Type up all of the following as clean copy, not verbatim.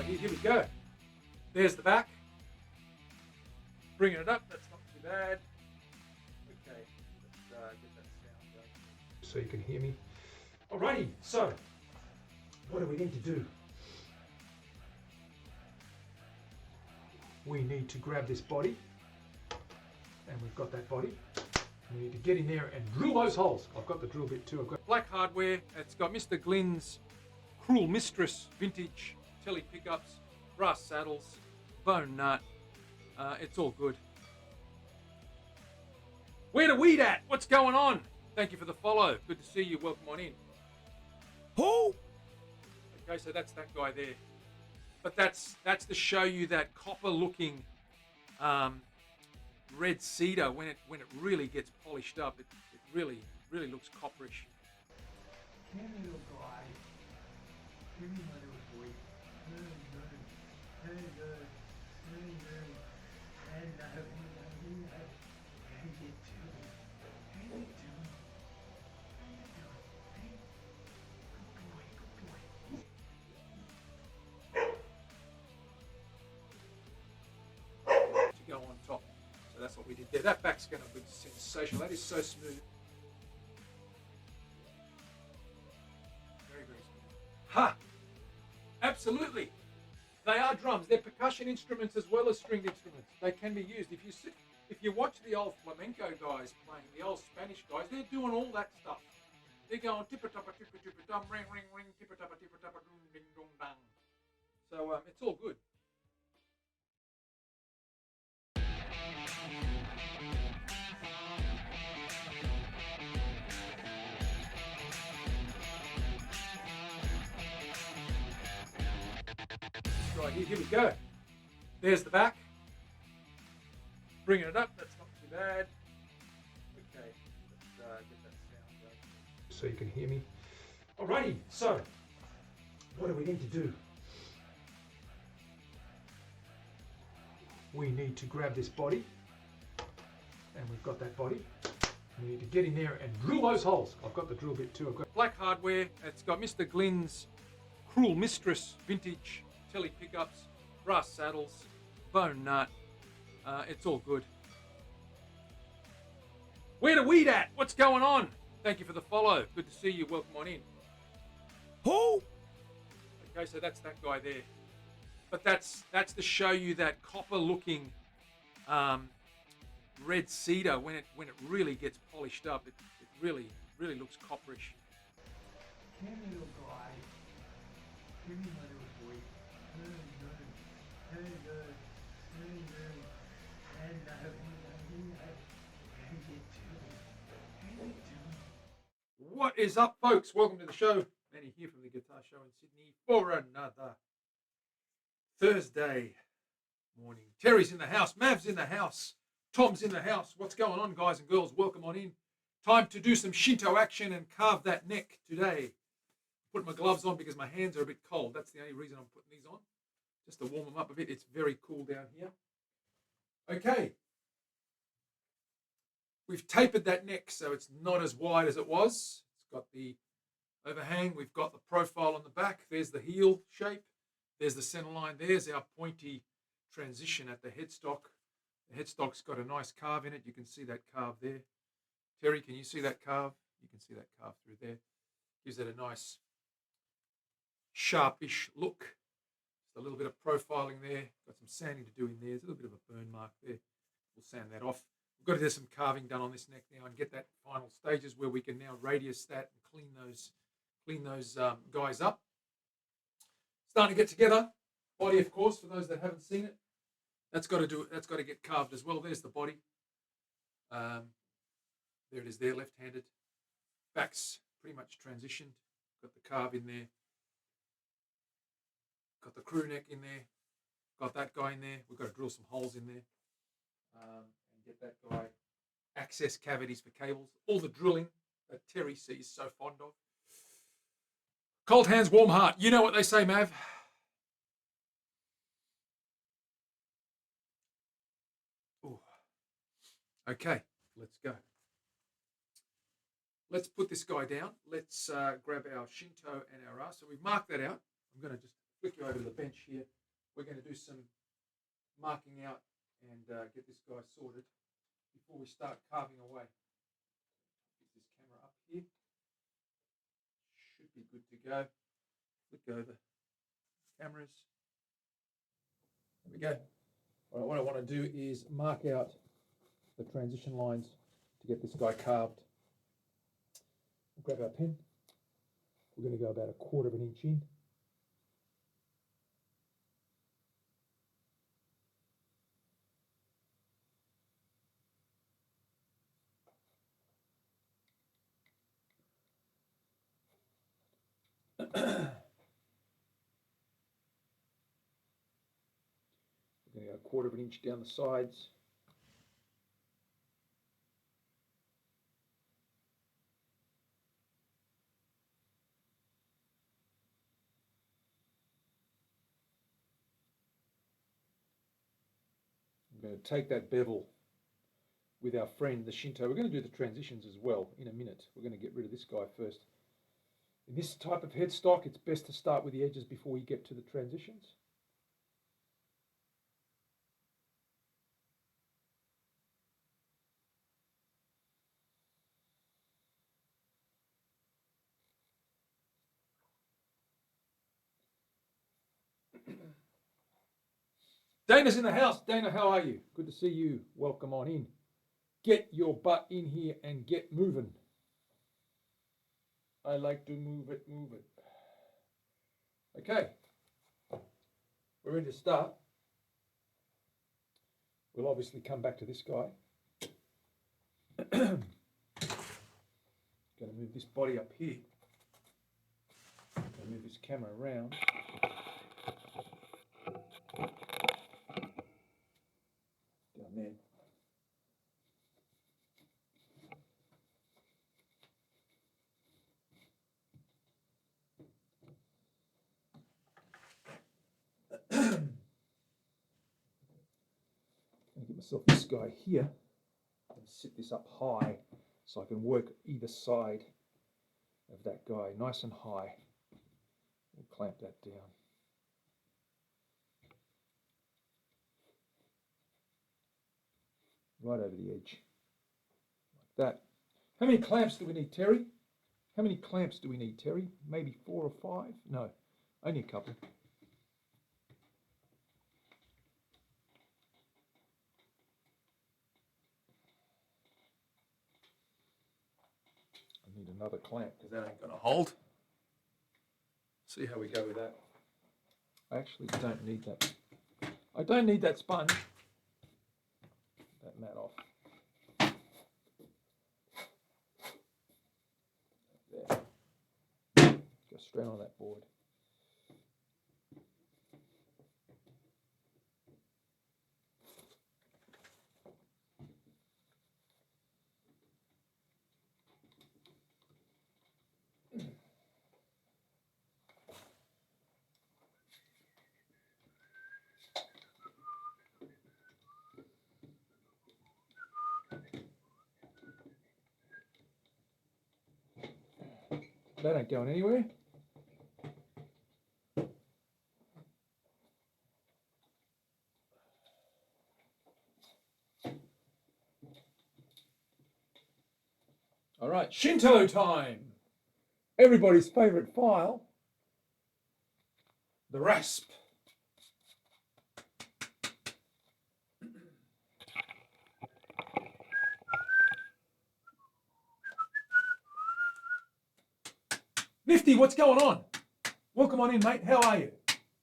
Right, here we go. There's the back. Bringing it up, that's not too bad. Okay, let's get that sound going so you can hear me. Alrighty, so what do we need to do? We need to grab this body, and we've got that body. We need to get in there and drill those holes. I've got the drill bit too. I've got black hardware. It's got Mr. Glynn's Cruel Mistress vintage telly pickups, brass saddles, bone nut. It's all good. Where the weed at? What's going on? Thank you for the follow. Good to see you. Welcome on in. Who? Okay, so that's that guy there. But that's to show you that copper-looking red cedar when it really gets polished up. It really looks copperish. Come here, little guy. Come here, my little boy. Hello. How you doing? How you doing? To go on top. So that's what we did there. That back's going to be sensational. That is so smooth. Very smooth. Ha! Absolutely. They are drums. They're percussion instruments as well as stringed instruments. They can be used. If you watch the old flamenco guys playing, the old Spanish guys, they're doing all that stuff. They're going tippa-tappa, tippa-tippa-dum, ring, ring, ring, tippa-tappa, tippa-tappa, dum, ding, dong, dang. So it's all good. Right, here we go. There's the back. Bringing it up, that's not too bad. Okay, let's get that sound going so you can hear me. Alrighty, so what do we need to do? We need to grab this body, and we've got that body. We need to get in there and drill those holes. I've got the drill bit too. I've got black hardware. It's got Mr. Glynn's Cruel Mistress vintage telly pickups, brass saddles, bone nut. It's all good. Where the weed at? What's going on? Thank you for the follow. Good to see you. Welcome on in. Who? Okay, so that's that guy there. But that's to show you that copper-looking red cedar when it really gets polished up. It really looks copperish. Come here, little guy. Come here, my little boy. Hello. What is up, folks? Welcome to the show. Manny here from the Guitar Show in Sydney for another Thursday morning. Terry's in the house. Mav's in the house. Tom's in the house. What's going on, guys and girls? Welcome on in. Time to do some Shinto action and carve that neck today. Put my gloves on because my hands are a bit cold. That's the only reason I'm putting these on. Just to warm them up a bit. It's very cool down here. Okay. We've tapered that neck so it's not as wide as it was. It's got the overhang. We've got the profile on the back. There's the heel shape. There's the center line. There's our pointy transition at the headstock. The headstock's got a nice carve in it. You can see that carve there. Terry, can you see that carve? You can see that carve through there. Gives it a nice sharpish look. Just a little bit of profiling there. Got some sanding to do in there. There's a little bit of a burn mark there. We'll sand that off. We've got to do some carving done on this neck now and get that final stages where we can now radius that and clean those guys up. Starting to get together. Body, of course, for those that haven't seen it. That's got to get carved as well. There's the body. There it is there, left-handed. Back's pretty much transitioned. Got the carve in there. Got the crew neck in there. Got that guy in there. We've got to drill some holes in there. And get that guy access cavities for cables. All the drilling that Terry sees so fond of. Cold hands, warm heart. You know what they say, Mav. Ooh. Okay, let's go. Let's put this guy down. Let's grab our Shinto and our R. So we've marked that out. I'm going to just flick you over to the bench here. We're going to do some marking out and get this guy sorted before we start carving away. Get this camera up here. Should be good to go. Flick over cameras. There we go. All right, what I want to do is mark out the transition lines to get this guy carved. We'll grab our pen. We're going to go about 1/4 of an inch in. We're going to go 1/4 of an inch down the sides. I'm going to take that bevel with our friend the Shinto. We're going to do the transitions as well in a minute. We're going to get rid of this guy first. In this type of headstock, it's best to start with the edges before you get to the transitions. Dana's in the house. Dana, how are you? Good to see you. Welcome on in. Get your butt in here and get moving. I like to move it, move it. Okay. We're ready to start. We'll obviously come back to this guy. Going to move this body up here. Going to move this camera around. Down there. Going to get myself this guy here and sit this up high so I can work either side of that guy nice and high. We'll clamp that down. Right over the edge, like that. How many clamps do we need, Terry? How many clamps do we need, Terry? Maybe 4 or 5? No, only a couple. I need another clamp because that ain't going to hold. See how we go with that. I actually don't need that. I don't need that sponge. That mat off. There. Go straight on that board. That ain't going anywhere. All right, Shinto time. Everybody's favorite file, the rasp. Nifty, what's going on? Welcome on in, mate. How are you?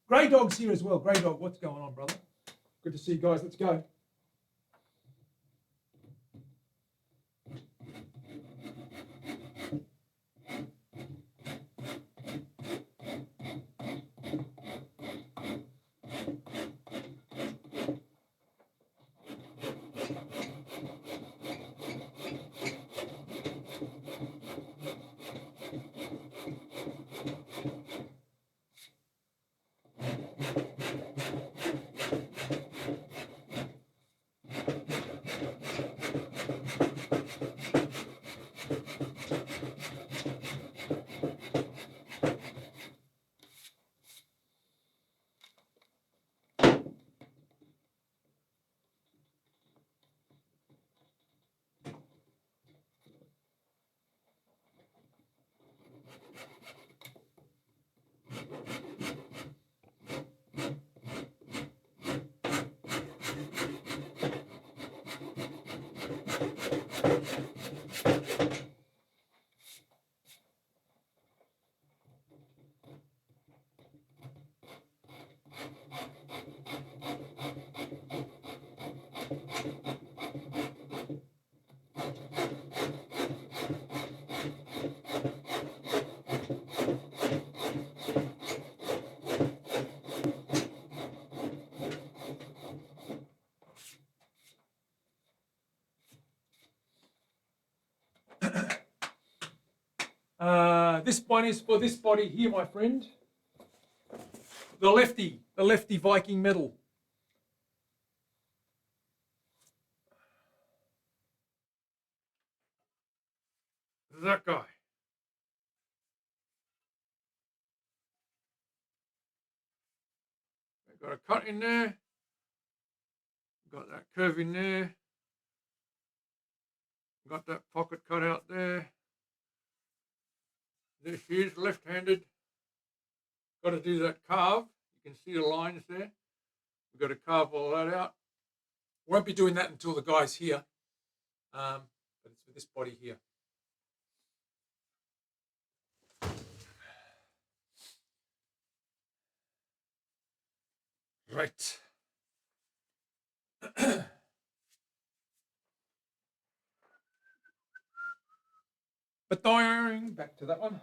Grey Dog's here as well. Grey Dog, what's going on, brother? Good to see you guys. Let's go. This one is for this body here, my friend. The lefty Viking medal. That guy. Got a cut in there. Got that curve in there. Got that pocket cut out there. This is left-handed. Got to do that carve. You can see the lines there. We've got to carve all that out. Won't be doing that until the guy's here. But it's for this body here. Right. Back to that one.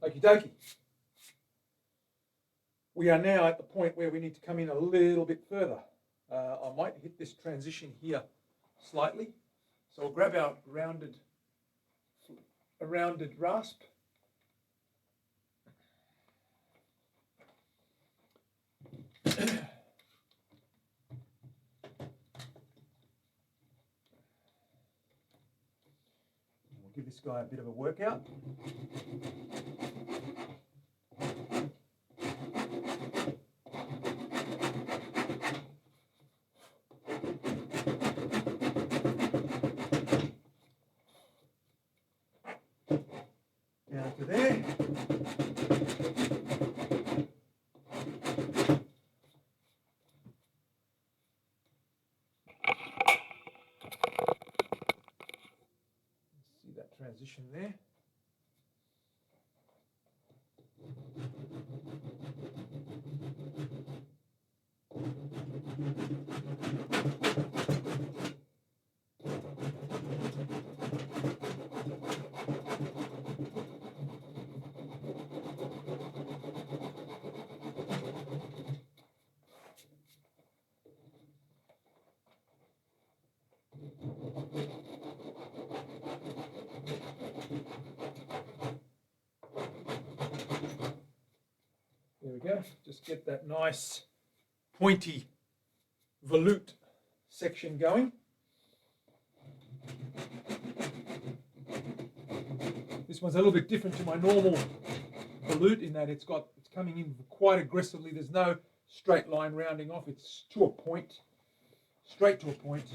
Okie dokie. We are now at the point where we need to come in a little bit further. I might hit this transition here slightly. So we'll grab our rounded rasp. We'll give this guy a bit of a workout. Down to there. See that transition there. There we go. Just get that nice pointy volute section going. This one's a little bit different to my normal volute in that it's coming in quite aggressively. There's no straight line rounding off. It's to a point, straight to a point.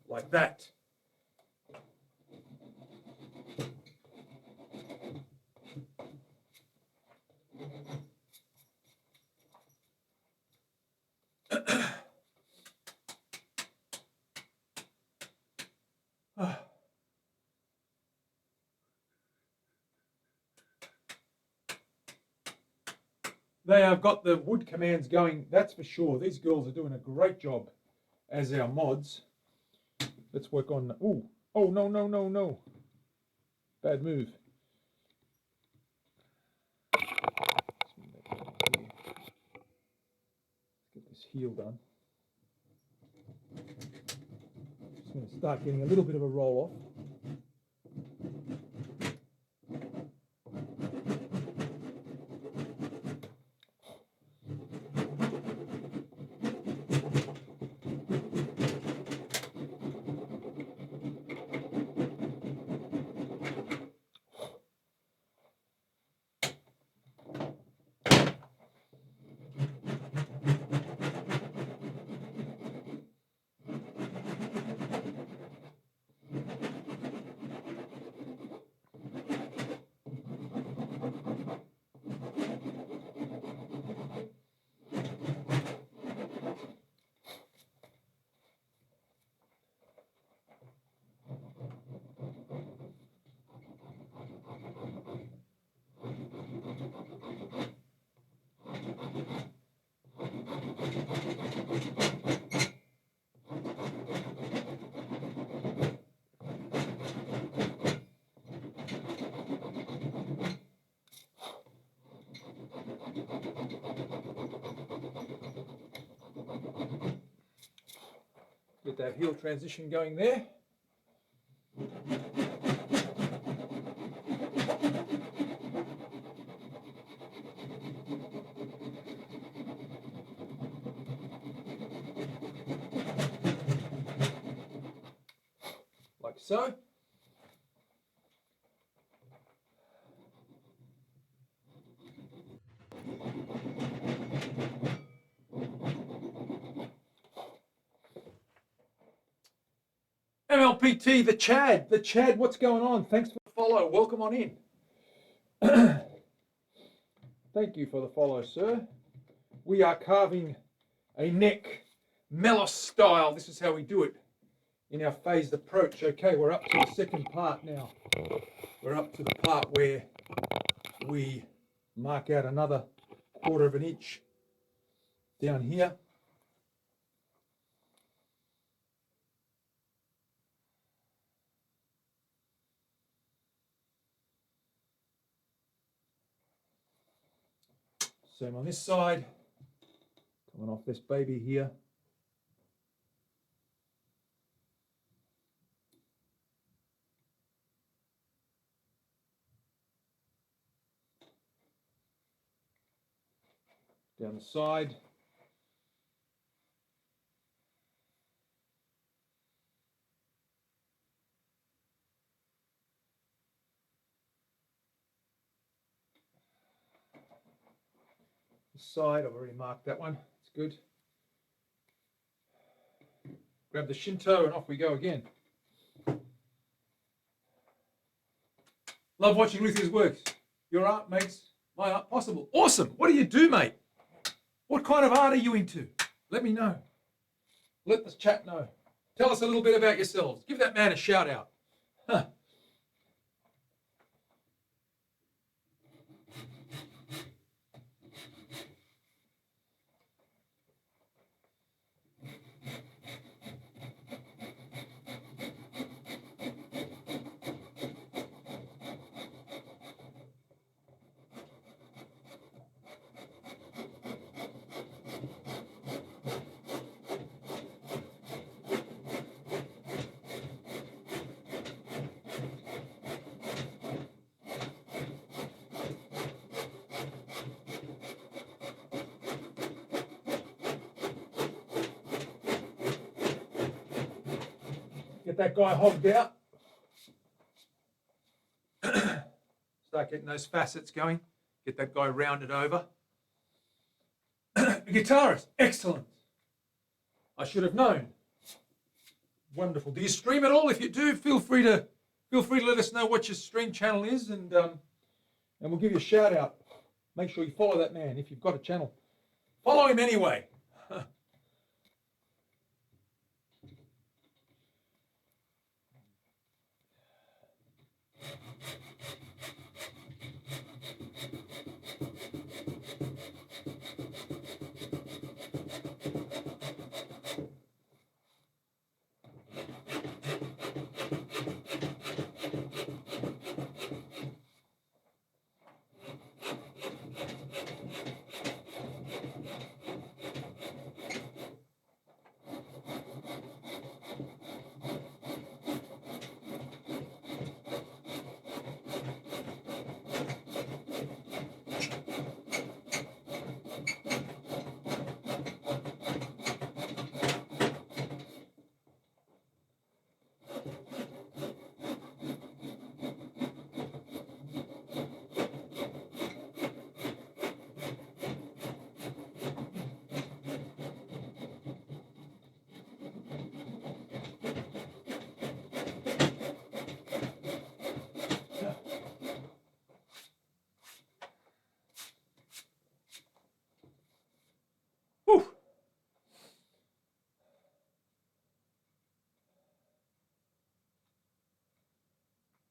Like that. They have got the wood commands going, that's for sure. These girls are doing a great job as our mods. Let's work on, ooh, oh, no, no, no, no. Bad move. Let's get this heel done. Just going to start getting a little bit of a roll off. Get that heel transition going there. Like so. MLPT, the Chad, what's going on? Thanks for the follow. Welcome on in. Thank you for the follow, sir. We are carving a neck Melos style. This is how we do it in our phased approach. Okay, we're up to the second part now. We're up to the part where we mark out another 1/4 of an inch down here. Same on this side. Coming off this baby here. Down the side. This side, I've already marked that one. It's good. Grab the Shinto and off we go again. Love watching Luthier's works. Your art makes my art possible. Awesome. What do you do, mate? What kind of art are you into? Let me know. Let the chat know. Tell us a little bit about yourselves. Give that man a shout out. Huh. Get that guy hogged out. Start getting those facets going. Get that guy rounded over. The guitarist, excellent. I should have known. Wonderful. Do you stream at all? If you do, feel free to let us know what your stream channel is, and we'll give you a shout out. Make sure you follow that man if you've got a channel. Follow him anyway. Whew.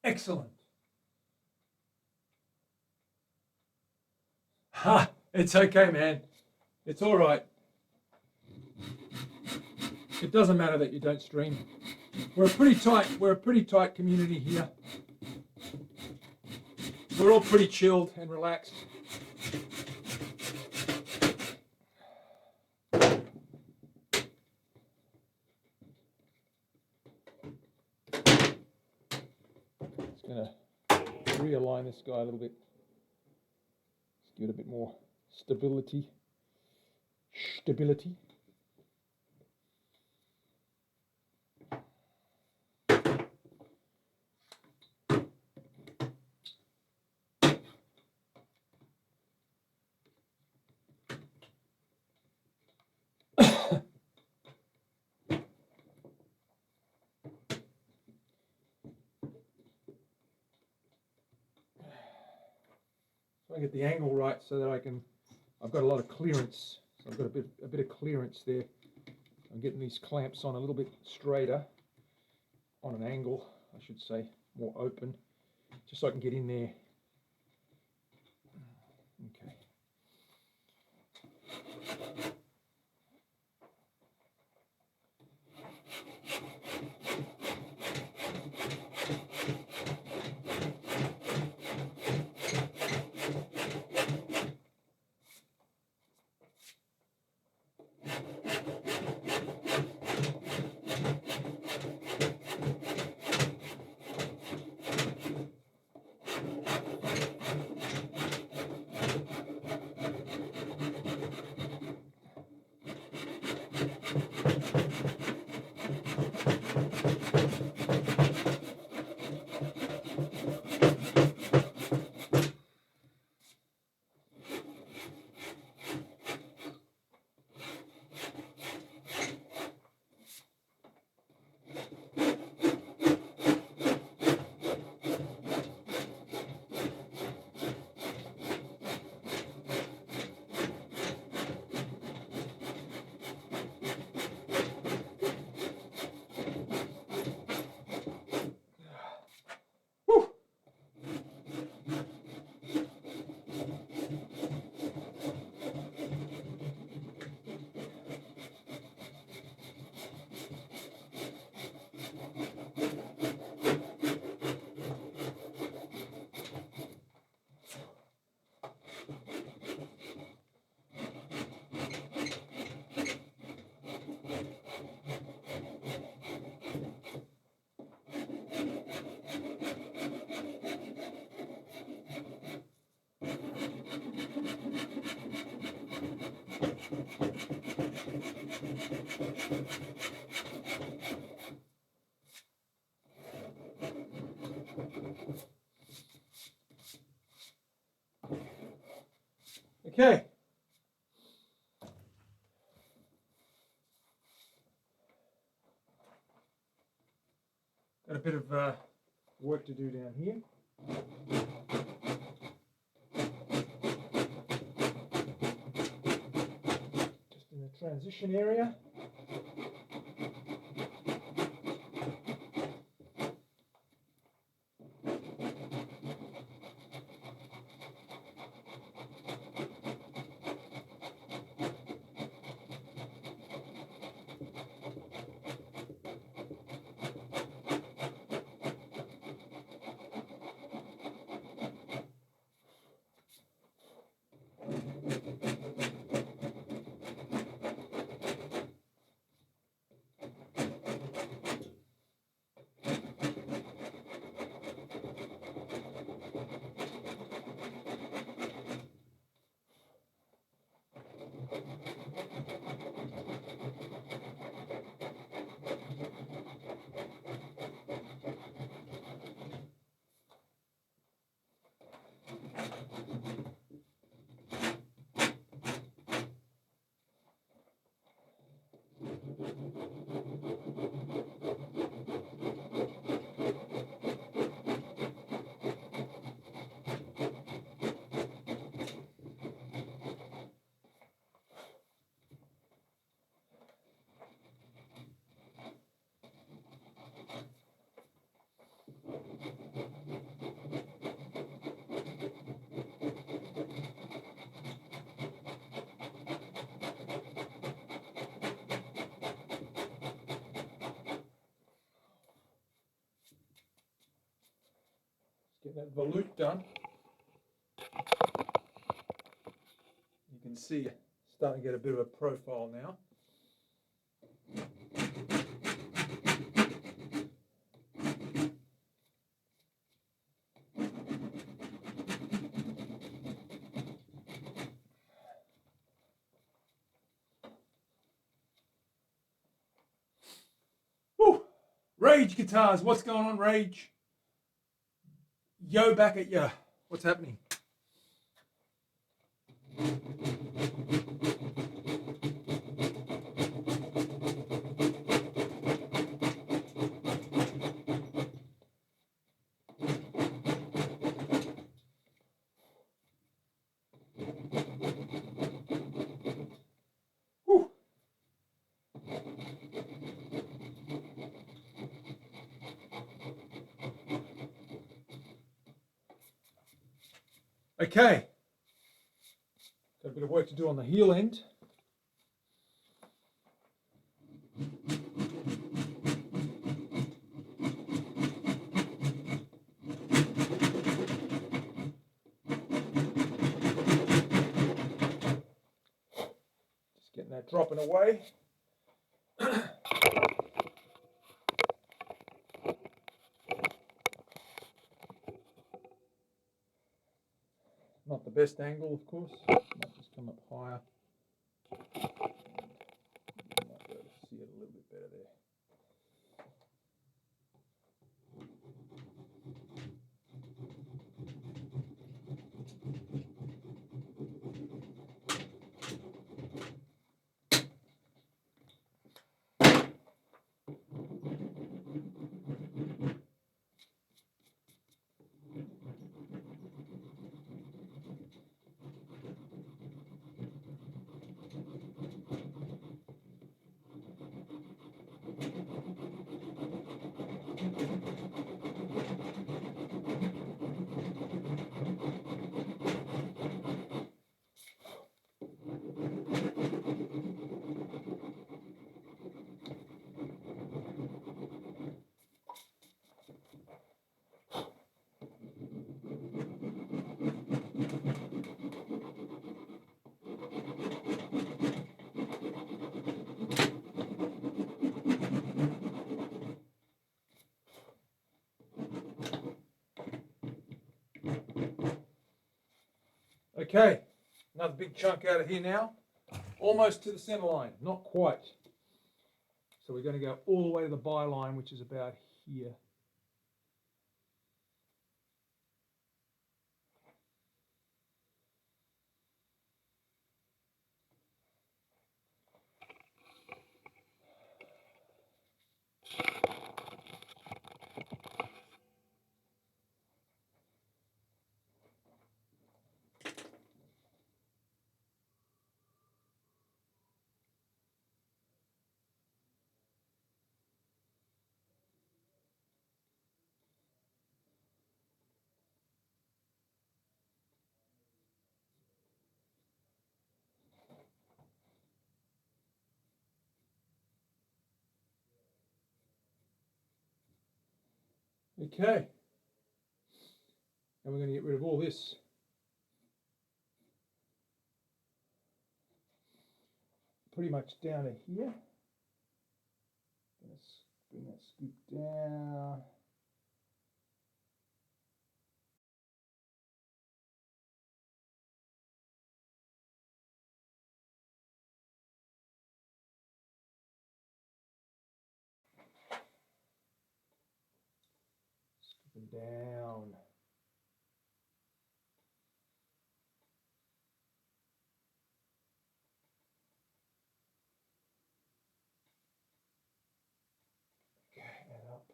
Excellent. Ha! It's okay, man. It's all right. It doesn't matter that you don't stream. We're a pretty tight community here. We're all pretty chilled and relaxed. Just gonna realign this guy a little bit. Just give it a bit more stability. So I get the angle right so that I've got a lot of clearance. So I've got a bit of clearance there. I'm getting these clamps on a little bit straighter, on an angle, I should say, more open, just so I can get in there. Okay. Okay. Got a bit of work to do down here. Just in the transition area. Get that volute done. You can see starting to get a bit of a profile now. Woo! Rage Guitars, what's going on, Rage? Yo, back at ya. What's happening? Woo! Okay. Got a bit of work to do on the heel end. Just getting that dropping away. Not the best angle, of course. Might just come up higher. You might be able to see it a little bit better there. Okay, another big chunk out of here now. Almost to the center line, not quite. So we're going to go all the way to the byline, which is about here. Okay, and we're going to get rid of all this. Pretty much down to here. Let's bring that scoop down. Scooping down. That up.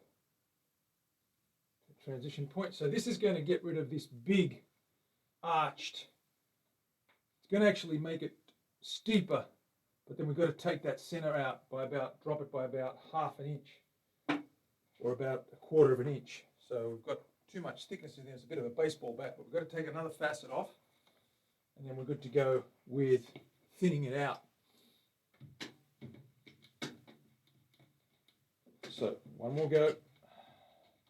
Transition point. So this is going to get rid of this big arched. It's going to actually make it steeper, but then we've got to take that center out by about, drop it by about ½ an inch or about ¼ of an inch. So we've got too much thickness in there. It's a bit of a baseball bat, but we've got to take another facet off, and then we're good to go with thinning it out. So one more go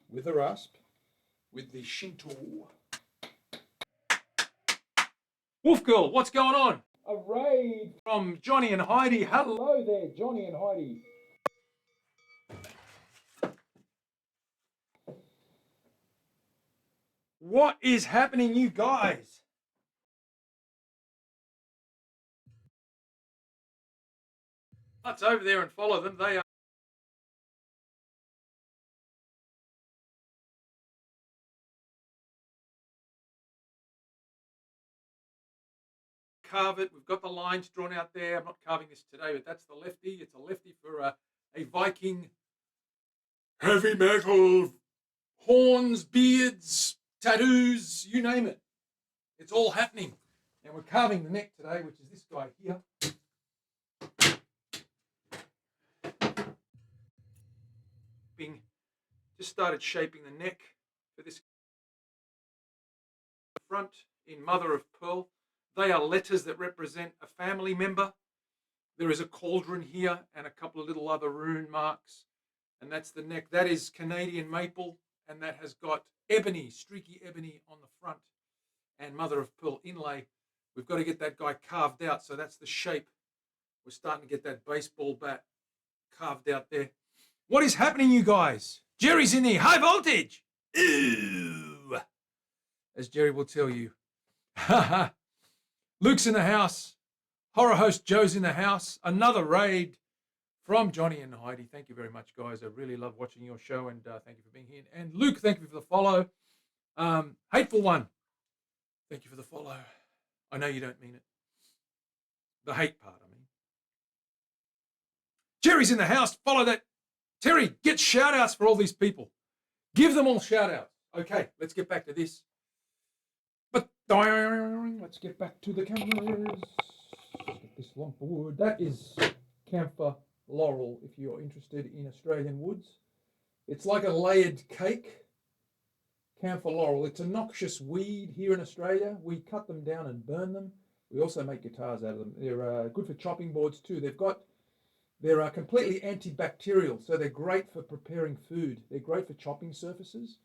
with the rasp. with the Shinto. Wolf Girl, what's going on? A raid from Johnny and Heidi. Hello there, Johnny and Heidi. What is happening, you guys? Let's over there and follow them. They are carve it. We've got the lines drawn out there. I'm not carving this today, but that's the lefty. It's a lefty for a Viking heavy metal, horns, beards, tattoos, you name it. It's all happening. And we're carving the neck today, which is this guy here. Just started shaping the neck for this front in mother of pearl. They are letters that represent a family member. There is a cauldron here and a couple of little other rune marks. And that's the neck. That is Canadian maple, and that has got ebony, streaky ebony on the front and mother of pearl inlay. We've got to get that guy carved out. So that's the shape. We're starting to get that baseball bat carved out there. What is happening, you guys? Jerry's in there. High voltage. Ooh. As Jerry will tell you. Luke's in the house. Horror host Joe's in the house. Another raid from Johnny and Heidi. Thank you very much, guys. I really love watching your show, and thank you for being here. And Luke, thank you for the follow. Hateful One, thank you for the follow. I know you don't mean it. The hate part, I mean. Jerry's in the house. Follow that. Terry, get shout-outs for all these people. Give them all shout-outs. Okay, let's get back to this. But let's get back to the cameras. Let's get this lump of wood. That is camphor laurel, if you're interested in Australian woods. It's like a layered cake. Camphor laurel. It's a noxious weed here in Australia. We cut them down and burn them. We also make guitars out of them. They're good for chopping boards too. They're completely antibacterial, so they're great for preparing food. They're great for chopping surfaces.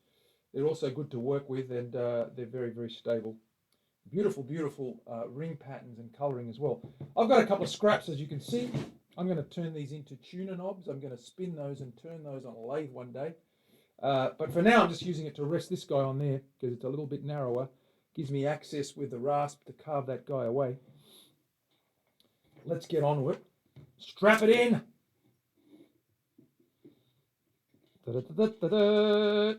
They're also good to work with, and they're very, very stable. Beautiful, beautiful ring patterns and colouring as well. I've got a couple of scraps, as you can see. I'm going to turn these into tuner knobs. I'm going to spin those and turn those on a lathe one day. But for now, I'm just using it to rest this guy on there because it's a little bit narrower. Gives me access with the rasp to carve that guy away. Let's get on with it. Strap it in. Da-da-da-da-da-da.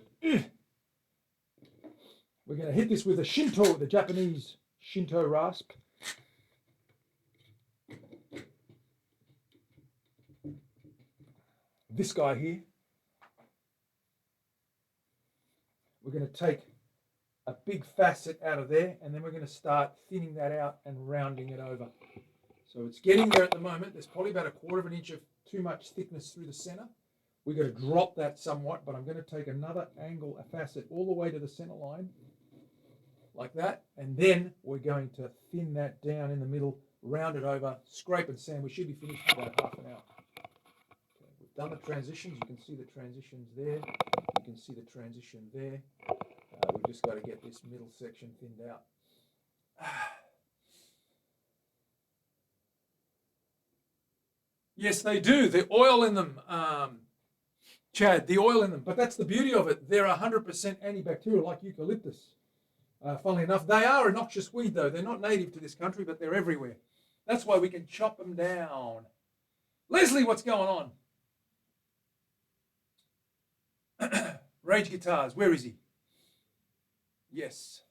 We're going to hit this with a Shinto, the Japanese Shinto rasp. This guy here. We're going to take a big facet out of there, and then we're going to start thinning that out and rounding it over. So it's getting there at the moment. There's probably about 1/4 of an inch of too much thickness through the center. We're going to drop that somewhat, but I'm going to take another angle, a facet, all the way to the center line, like that. And then we're going to thin that down in the middle, round it over, scrape and sand. We should be finished in about half an hour. Okay, we've done the transitions. You can see the transitions there. You can see the transition there. We've just got to get this middle section thinned out. Yes, they do. The oil in them, Chad, the oil in them. But that's the beauty of it. They're 100% antibacterial, like eucalyptus. Funnily enough, they are a noxious weed, though. They're not native to this country, but they're everywhere. That's why we can chop them down. Leslie, what's going on? Rage Guitars, where is he? Yes,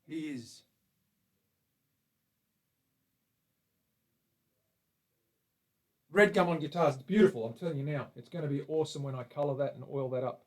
he is. Red gum on guitars, it's beautiful, I'm telling you now. It's going to be awesome when I colour that and oil that up.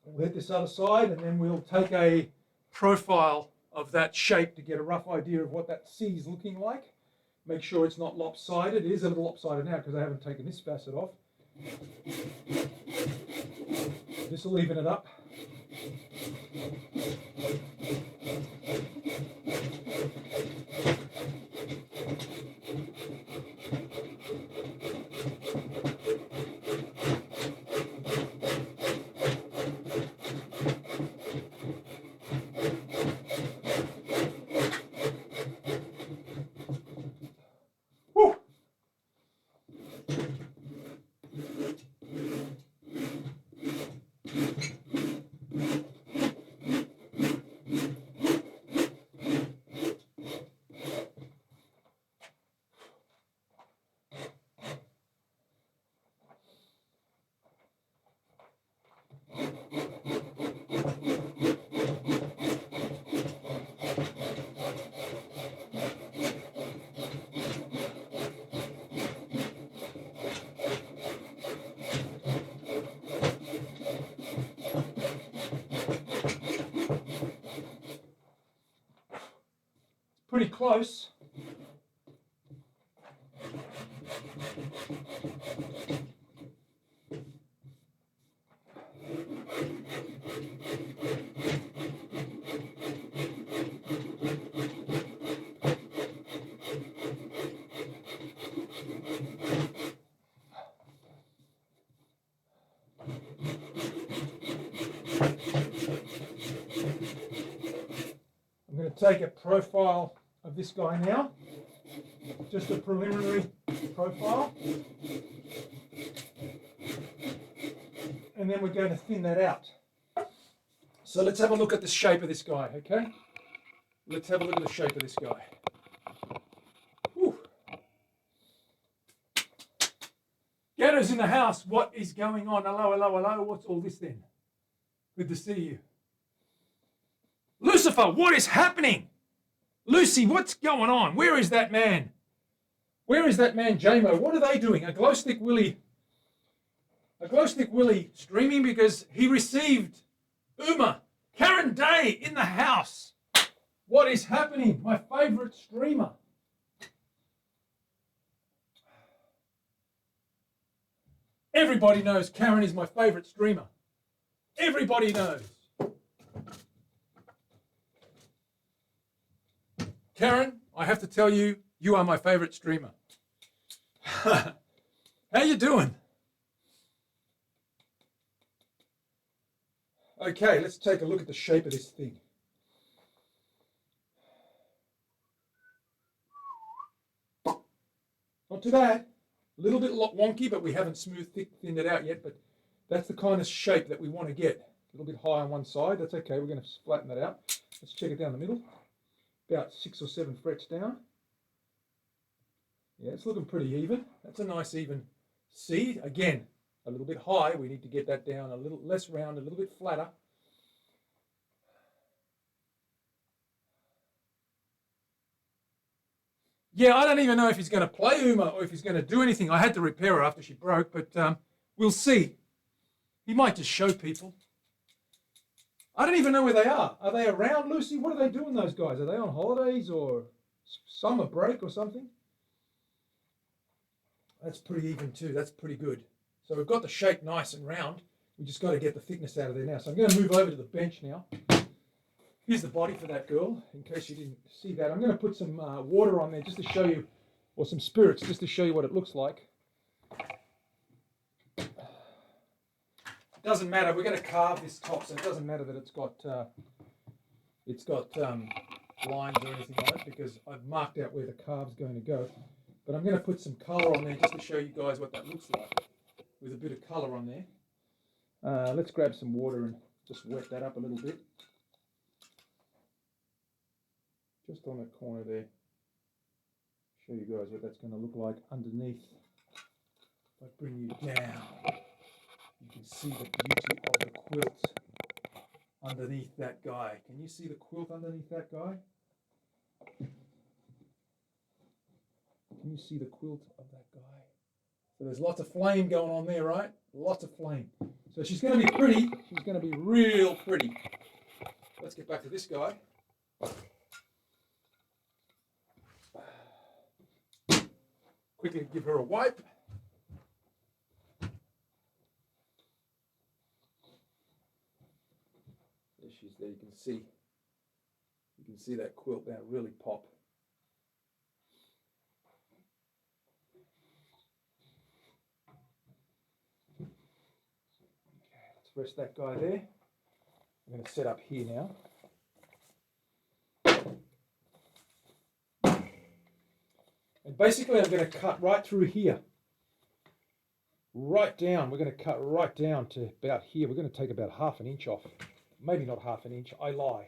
We'll hit this other side and then we'll take a profile of that shape to get a rough idea of what that C is looking like. Make sure it's not lopsided. It is a little lopsided now because I haven't taken this facet off. This will even it up. Pretty close. I'm going to take a profile of this guy now, just a preliminary profile, and then we're going to thin that out. So let's have a look at the shape of this guy, okay? Let's have a look at the shape of this guy. Whew. Gatto's in the house. What is going on? Hello, hello, hello. What's all this then? Good to see you. Lucifer, what is happening? Lucy, what's going on? Where is that man? Where is that man, JMO? What are they doing? A glow stick Willie streaming because he received Uma, Karen Day in the house. What is happening? My favorite streamer. Everybody knows Karen is my favorite streamer. Everybody knows. Karen, I have to tell you, you are my favorite streamer. How you doing? Okay, let's take a look at the shape of this thing. Not too bad. A little bit wonky, but we haven't thinned it out yet, but that's the kind of shape that we want to get. A little bit high on one side. That's okay. We're going to flatten that out. Let's check it down the middle. About 6 or 7 frets down. Yeah, it's looking pretty even. That's a nice even C. Again, a little bit high. We need to get that down a little less round, a little bit flatter. Yeah, I don't even know if he's going to play Uma or if he's going to do anything. I had to repair her after she broke, but we'll see. He might just show people. I don't even know where they are. Are they around, Lucy? What are they doing, those guys? Are they on holidays or summer break or something? That's pretty even too. That's pretty good. So we've got the shape nice and round. We just got to get the thickness out of there now. So I'm going to move over to the bench now. Here's the body for that girl, in case you didn't see that. I'm going to put some water on there just to show you, or some spirits, just to show you what it looks like. Doesn't matter. We're going to carve this top, so it doesn't matter that it's got lines or anything on it because I've marked out where the carve's going to go. But I'm going to put some colour on there just to show you guys what that looks like with a bit of colour on there. Let's grab some water and just wet that up a little bit. Just on the corner there. Show you guys what that's going to look like underneath. If I bring you down, you can see the beauty of the quilt underneath that guy. Can you see the quilt underneath that guy? Can you see the quilt of that guy? So there's lots of flame going on there, right? Lots of flame. So she's going to be pretty. She's going to be real pretty. Let's get back to this guy. Quickly give her a wipe. There she's there. You can see that quilt now really pop. Rest that guy there. I'm going to set up here now. And basically I'm going to cut right through here. Right down. We're going to cut right down to about here. We're going to take about 1/2 an inch off. Maybe not 1/2 an inch. I lie.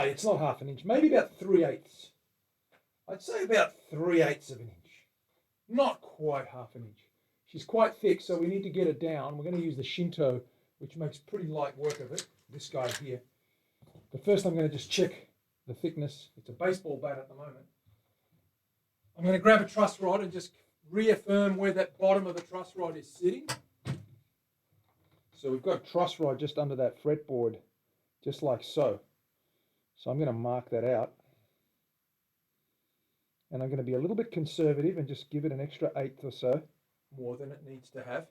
It's not 1/2 an inch. Maybe about 3/8. I'd say about 3/8 of an inch. Not quite 1/2 an inch. She's quite thick, so we need to get her down. We're going to use the Shinto, which makes pretty light work of it, this guy here. But first I'm going to just check the thickness. It's a baseball bat at the moment. I'm going to grab a truss rod and just reaffirm where that bottom of the truss rod is sitting. So we've got a truss rod just under that fretboard, just like so. So I'm going to mark that out. And I'm going to be a little bit conservative and just give it an extra 1/8 or so. More than it needs to have.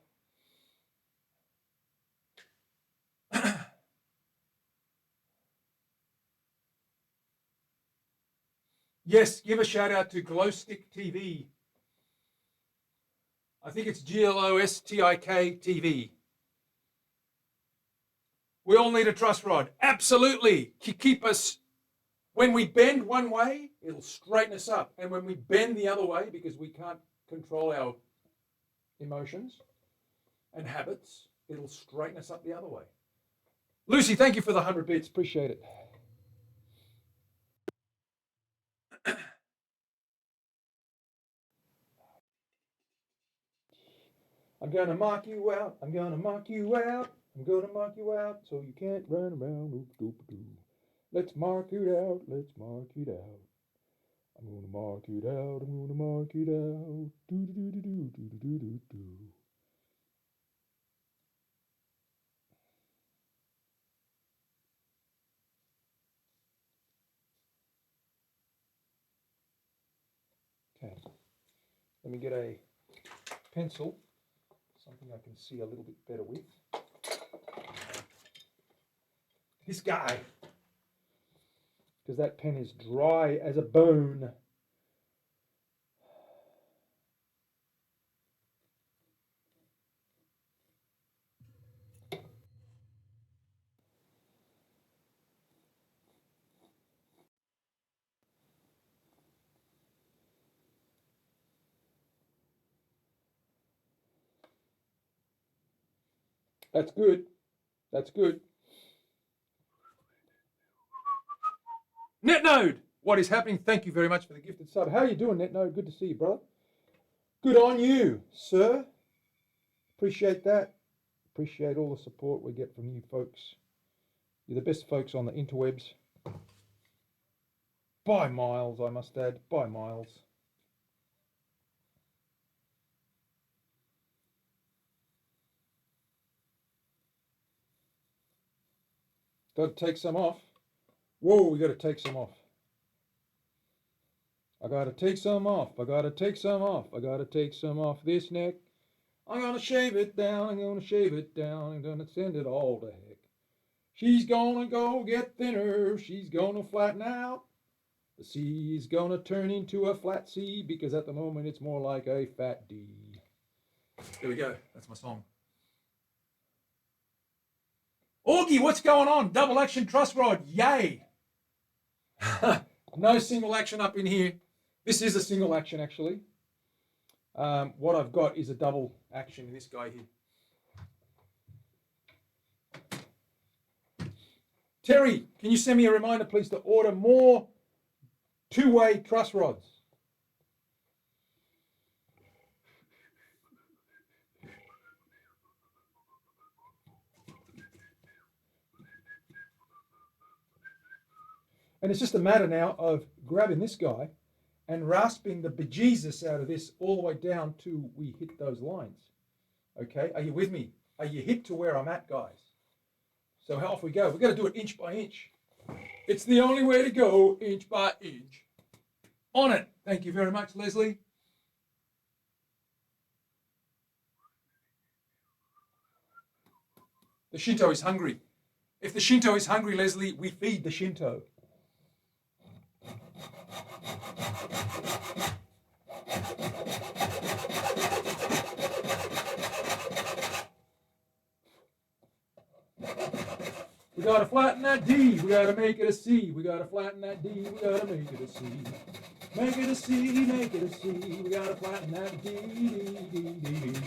Yes, give a shout out to Glowstick TV. I think it's Glostik TV. We all need a truss rod. Absolutely. Keep us, when we bend one way, it'll straighten us up. And when we bend the other way, because we can't control our emotions and habits, it'll straighten us up the other way. Lucy, thank you for the 100 bits. Appreciate it. I'm going to mark you out. I'm going to mark you out. I'm going to mark you out so you can't run around. Let's mark it out. Let's mark it out. I'm going to mark it out. I'm going to mark it out. Do. Okay. Let me get a pencil, something I can see a little bit better with. This guy, because that pen is dry as a bone. That's good. That's good. NetNode, what is happening? Thank you very much for the gifted sub. How are you doing, NetNode? Good to see you, brother. Good on you, sir. Appreciate that. Appreciate all the support we get from you folks. You're the best folks on the interwebs. By miles, I must add. By miles. Got to take some off. Whoa, we got to take some off. I got to take some off. I got to take some off. I got to take some off this neck. I'm going to shave it down. I'm going to shave it down. I'm going to send it all to heck. She's going to go get thinner. She's going to flatten out. The C is going to turn into a flat C because at the moment it's more like a fat D. There we go. That's my song. Augie, what's going on? Double action truss rod. Yay. No single action up in here. This is a single action, actually. What I've got is a double action in this guy here. Terry, can you send me a reminder, please, to order more two-way truss rods? And it's just a matter now of grabbing this guy and rasping the bejesus out of this all the way down till we hit those lines. Okay, are you with me? Are you hip to where I'm at, guys? So how off we go? We've got to do it inch by inch. It's the only way to go, inch by inch. On it. Thank you very much, Leslie. The Shinto is hungry. If the Shinto is hungry, Leslie, we feed the Shinto. We gotta flatten that D, we gotta make it a C. We gotta flatten that D, we gotta make it a C. Make it a C, make it a C. We gotta flatten that D, D, D, D, D, D.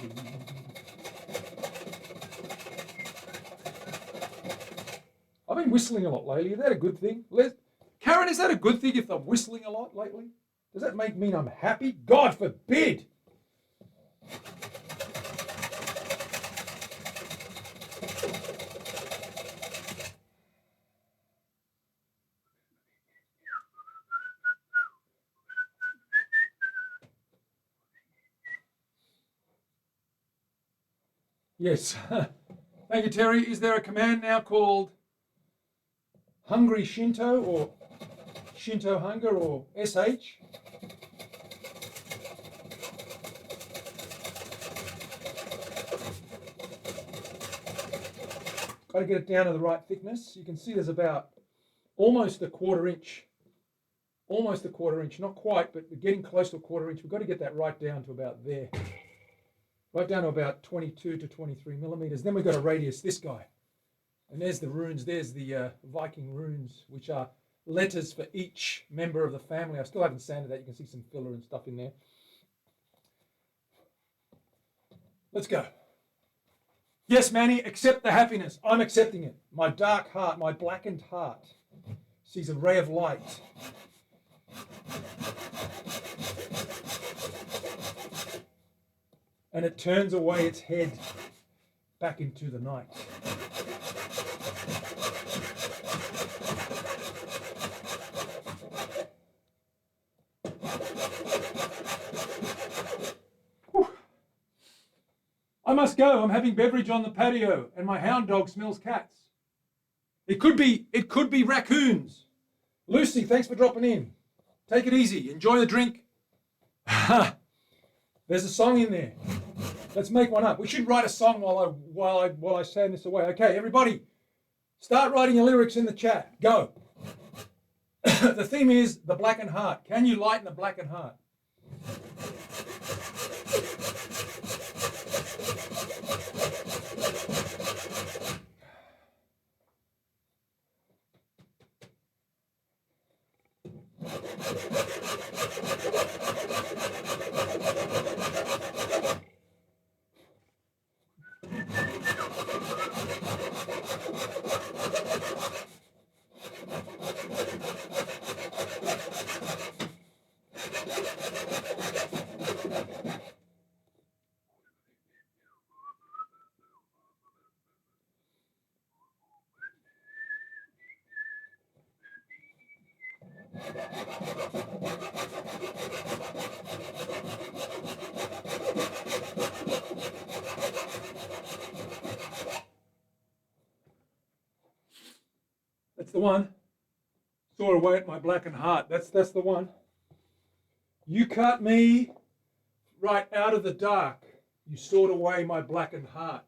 I've been whistling a lot lately. Is that a good thing? Karen, is that a good thing if I'm whistling a lot lately? Does that mean I'm happy? God forbid! Yes. Thank you, Terry. Is there a command now called Hungry Shinto or Shinto Hunger or SH? Got to get it down to the right thickness. You can see there's about almost a quarter inch. Almost a quarter inch. Not quite, but we're getting close to a quarter inch. We've got to get that right down to about there. Right down to about 22 to 23 millimeters. Then we've got a radius, this guy. And there's the runes. There's the Viking runes, which are letters for each member of the family. I still haven't sanded that. You can see some filler and stuff in there. Let's go. Yes, Manny, accept the happiness. I'm accepting it. My dark heart, my blackened heart sees a ray of light. And it turns away its head back into the night. Whew. I must go. I'm having beverage on the patio, and my hound dog smells cats. It could be raccoons. Lucy, thanks for dropping in. Take it easy. Enjoy the drink. There's a song in there. Let's make one up. We should write a song while I sand this away. Okay, everybody, start writing your lyrics in the chat. Go. The theme is the blackened heart. Can you lighten the blackened heart? That's the one. Saw away at my blackened heart. That's the one. You cut me right out of the dark. You sawed away my blackened heart.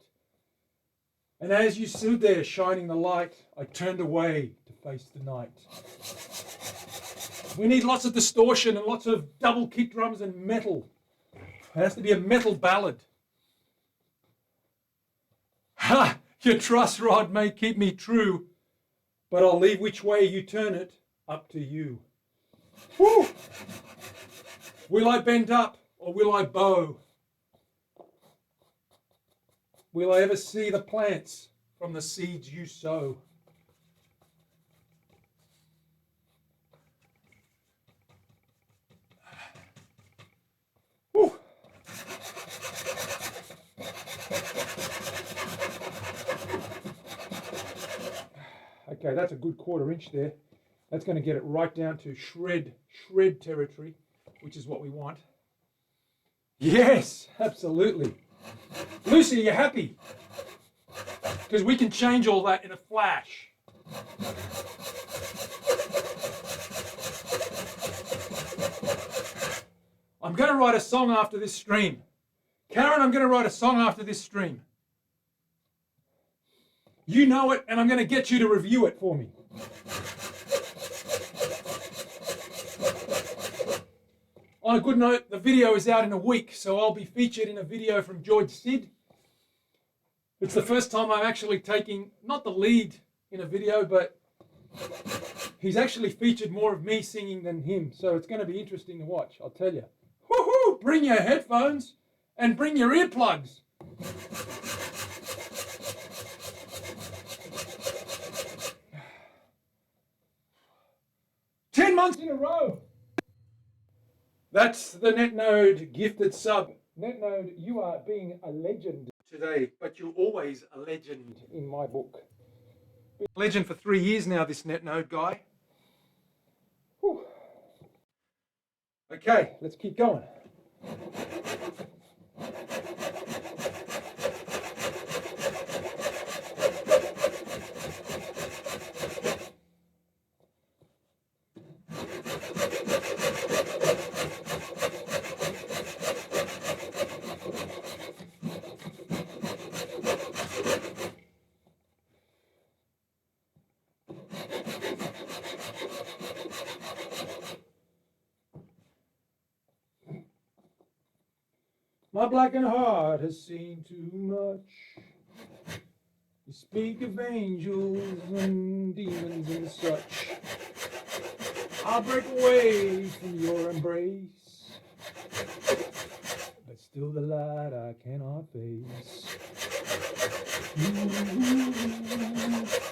And as you stood there shining the light, I turned away to face the night. We need lots of distortion and lots of double kick drums and metal. It has to be a metal ballad. Ha! Your truss rod may keep me true, but I'll leave which way you turn it. up to you. Woo! Will I bend up or will I bow? Will I ever see the plants from the seeds you sow? Woo! Okay, that's a good 1/4 inch there. That's going to get it right down to shred territory, which is what we want. Yes, absolutely. Lucy, are you happy? Because we can change all that in a flash. I'm going to write a song after this stream. Karen, I'm going to write a song after this stream. You know it, and I'm going to get you to review it for me. On a good note, the video is out in a week, so I'll be featured in a video from George Sid. It's the first time I'm actually taking, not the lead in a video, but he's actually featured more of me singing than him, so it's going to be interesting to watch, I'll tell you. Woohoo! Bring your headphones and bring your earplugs. 10 months in a row. That's the NetNode gifted sub. NetNode, you are being a legend today, but you're always a legend in my book. Been a legend for 3 years now, this NetNode guy. Whew. Okay, let's keep going. My blackened heart has seen too much. You speak of angels and demons and such. I'll break away from your embrace, but still the light I cannot face.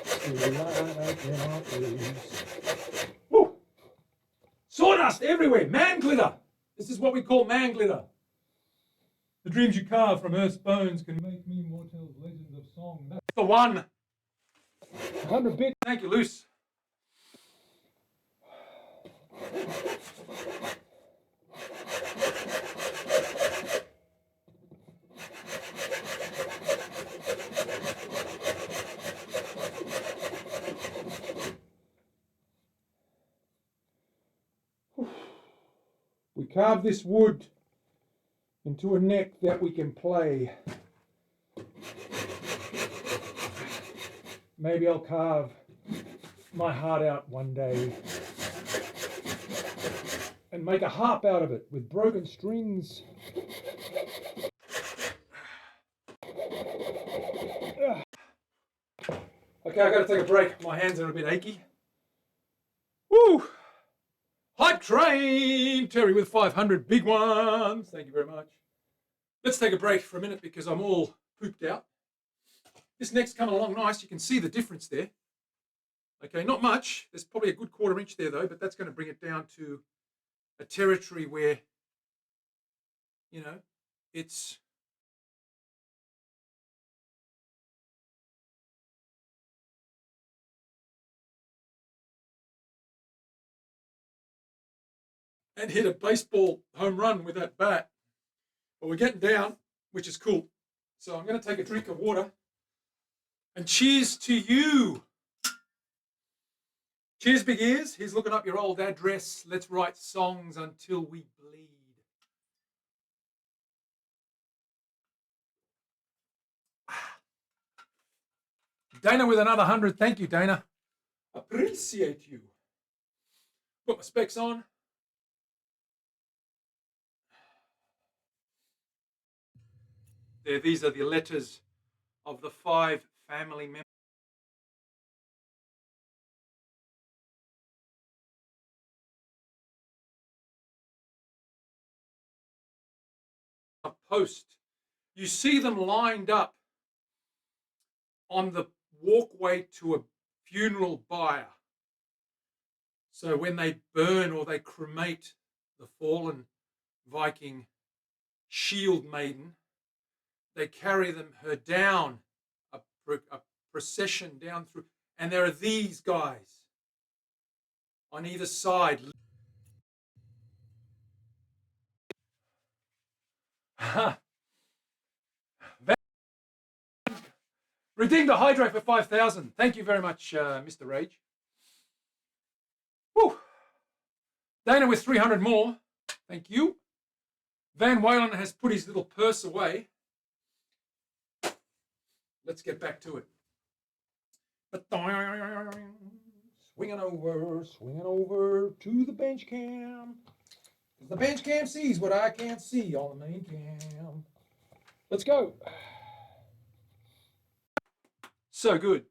Still the light I cannot face. Woo! Sawdust everywhere, man glitter. This is what we call man glitter. The dreams you carve from earth's bones can make me mortal's legend of song. That's the one. 100 bit. Thank you, Luce. We carve this wood into a neck that we can play. Maybe I'll carve my heart out one day and make a harp out of it with broken strings. Okay, I gotta take a break. My hands are a bit achy. Woo! Hype train! Terry with 500 big ones. Thank you very much. Let's take a break for a minute because I'm all pooped out. This neck's coming along nice. You can see the difference there. Okay, not much. There's probably a good 1/4 inch there though, but that's going to bring it down to a territory where, you know, it's and hit a baseball home run with that bat. But we're getting down, which is cool. So I'm going to take a drink of water. And cheers to you. Cheers, big ears. Here's looking up your old address. Let's write songs until we bleed. Dana with another 100. Thank you, Dana. Appreciate you. Put my specs on. There, these are the letters of the 5 family members. a post. You see them lined up on the walkway to a funeral pyre. So when they burn or they cremate the fallen Viking shield maiden, they carry her down a procession down through, and there are these guys on either side. Redeemed a hydrate for 5,000. Thank you very much, Mr. Rage. Woo. Dana with 300 more. Thank you. Van Walen has put his little purse away. Let's get back to it. Swinging over to the bench cam. The bench cam sees what I can't see on the main cam. Let's go. So good.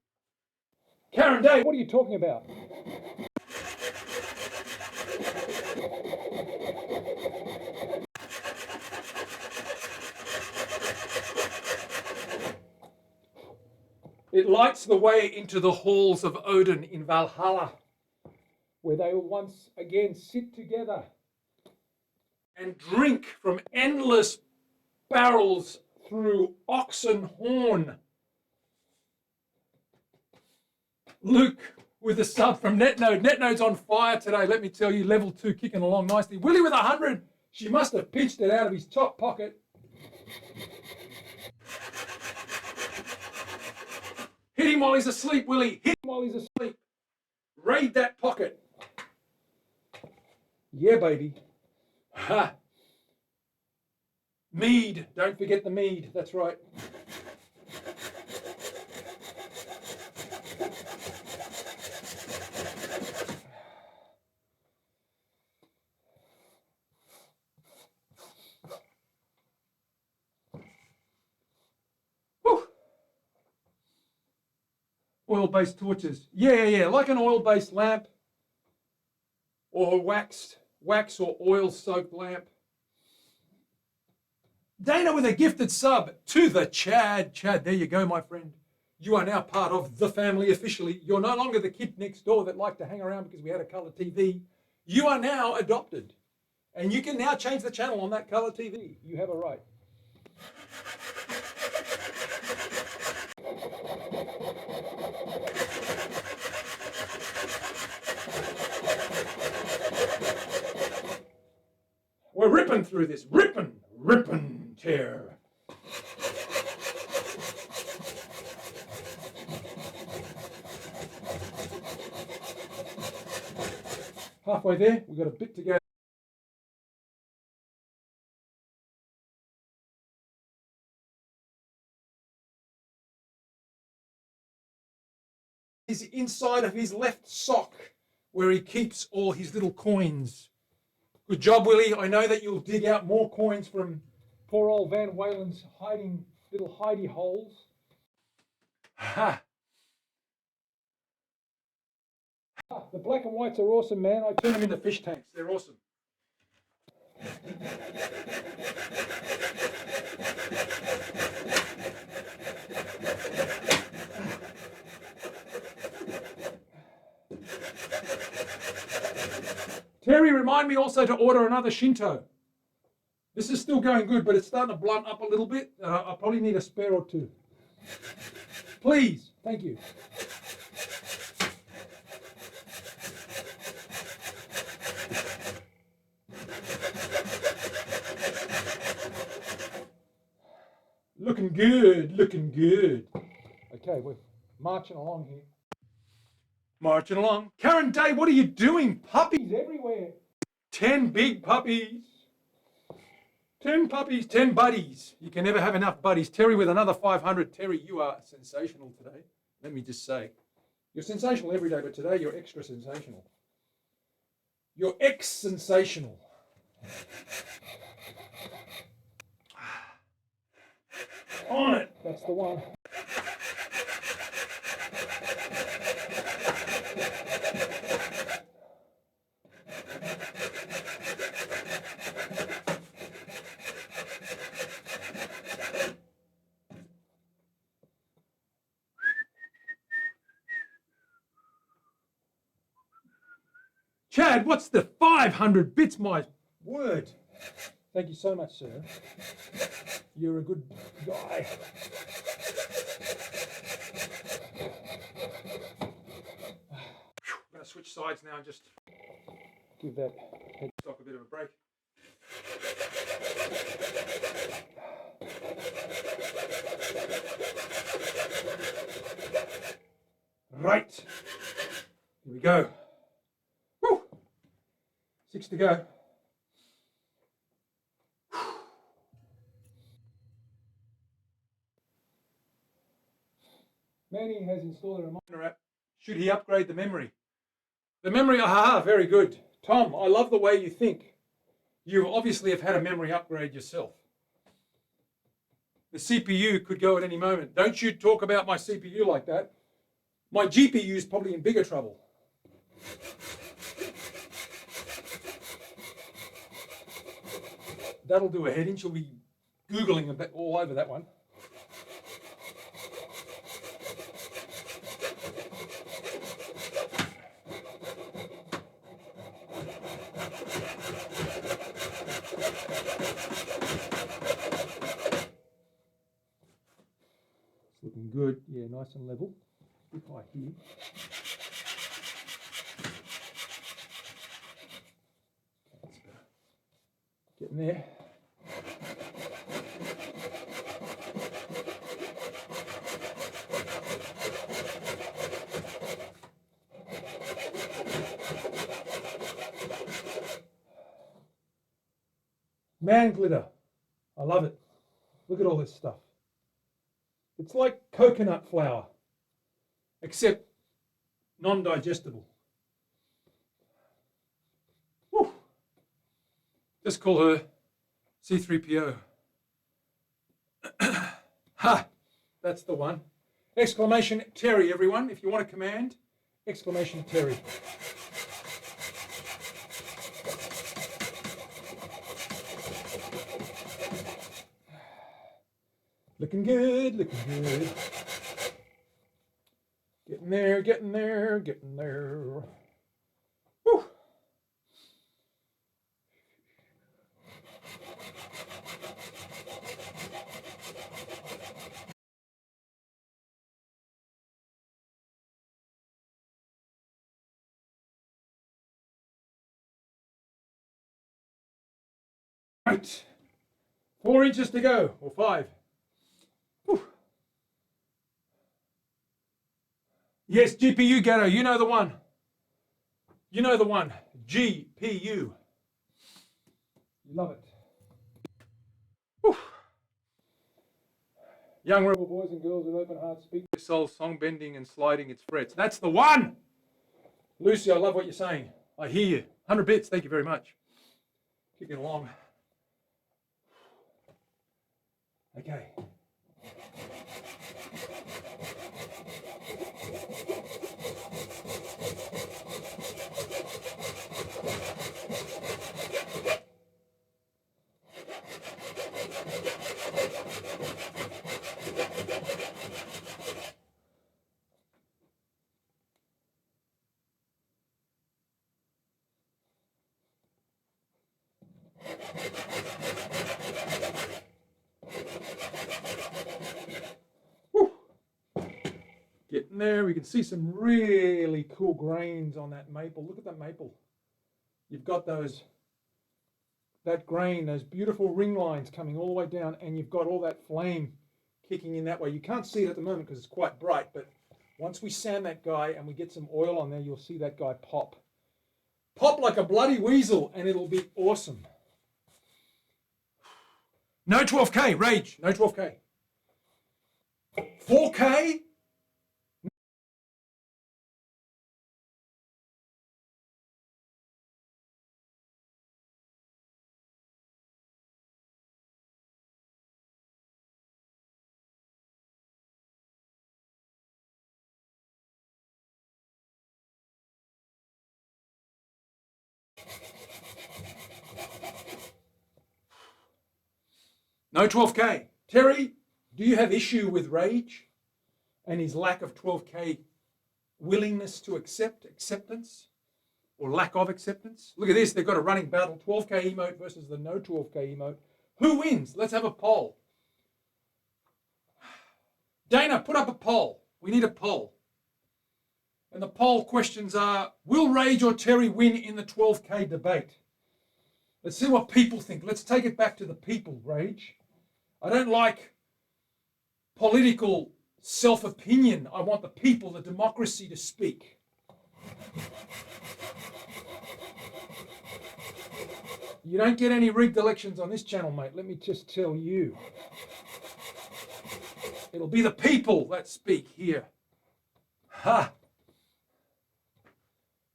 Karen Day, what are you talking about? It lights the way into the halls of Odin in Valhalla, where they will once again sit together and drink from endless barrels through oxen horn. Luke with a sub from NetNode. NetNode's on fire today, let me tell you. Level 2 kicking along nicely. Willie with 100. She must have pinched it out of his top pocket. Hit him while he's asleep, Willie. Hit him while he's asleep. Raid that pocket. Yeah, baby. Ha. Mead. Don't forget the mead. That's right. Oil-based torches. Yeah, like an oil-based lamp or wax or oil-soaked lamp. Dana with a gifted sub to the Chad. Chad, there you go, my friend. You are now part of the family officially. You're no longer the kid next door that liked to hang around because we had a colour TV. You are now adopted. And you can now change the channel on that colour TV. You have a right. We're ripping through this. Ripping tear. Halfway there, we've got a bit to go. Is inside of his left sock where he keeps all his little coins. Good job, Willie. I know that you'll dig out more coins from poor old Van Walen's hiding little hidey holes. Ha! The black and whites are awesome, man. I turn them into fish tanks. They're awesome. Terry, remind me also to order another Shinto. This is still going good, but it's starting to blunt up a little bit. I probably need a spare or two. Please, thank you. Looking good, looking good. Okay, we're marching along here. Marching along. Karen Day, what are you doing? Puppies everywhere. 10 big puppies. 10 puppies, 10 buddies. You can never have enough buddies. Terry with another 500. Terry, you are sensational today. Let me just say. You're sensational every day, but today you're extra sensational. You're ex-sensational. On it. That's the one. Brad, what's the 500 bits? My word. Thank you so much, sir. You're a good guy. I'm going to switch sides now and just give that headstock a bit of a break. Right. Here we go. Woo. 6 to go. Manny has installed a reminder app. Should he upgrade the memory? The memory, very good. Tom, I love the way you think. You obviously have had a memory upgrade yourself. The CPU could go at any moment. Don't you talk about my CPU like that. My GPU is probably in bigger trouble. That'll do a heading. She'll be Googling a bit all over that one. It's looking good. Yeah, nice and level. If I hear. That's better. Getting there. Man glitter. I love it. Look at all this stuff. It's like coconut flour, except non-digestible. Woo. Just call her C3PO. Ha! That's the one. Exclamation Terry, everyone. If you want a command, exclamation Terry. Looking good, looking good. Getting there, getting there, getting there. Woo. Right. 4 inches to go, or 5. Whew. Yes, GPU Gatto, you know the one. You know the one. GPU. You love it. Whew. Young rebel boys and girls with open hearts speak their soul, song bending and sliding its frets. That's the one. Lucy, I love what you're saying. I hear you. 100 bits, thank you very much. Kicking along. Okay. Getting there, we can see some really cool grains on that maple. Look at that maple. You've got that grain, those beautiful ring lines coming all the way down, and you've got all that flame kicking in that way. You can't see it at the moment because it's quite bright, but once we sand that guy and we get some oil on there, you'll see that guy pop. Pop like a bloody weasel, and it'll be awesome. No 12K, Rage, no 12K. 4K? No 12K. Terry, do you have issue with Rage and his lack of 12K willingness to acceptance? or lack of acceptance. Look at this. They've got a running battle, 12K emote versus the no 12K emote. Who wins? Let's have a poll. Dana, put up a poll. We need a poll. And the poll questions are, will Rage or Terry win in the 12K debate? Let's see what people think. Let's take it back to the people, Rage. I don't like political self-opinion. I want the people, the democracy to speak. You don't get any rigged elections on this channel, mate. Let me just tell you. It'll be the people that speak here. Ha!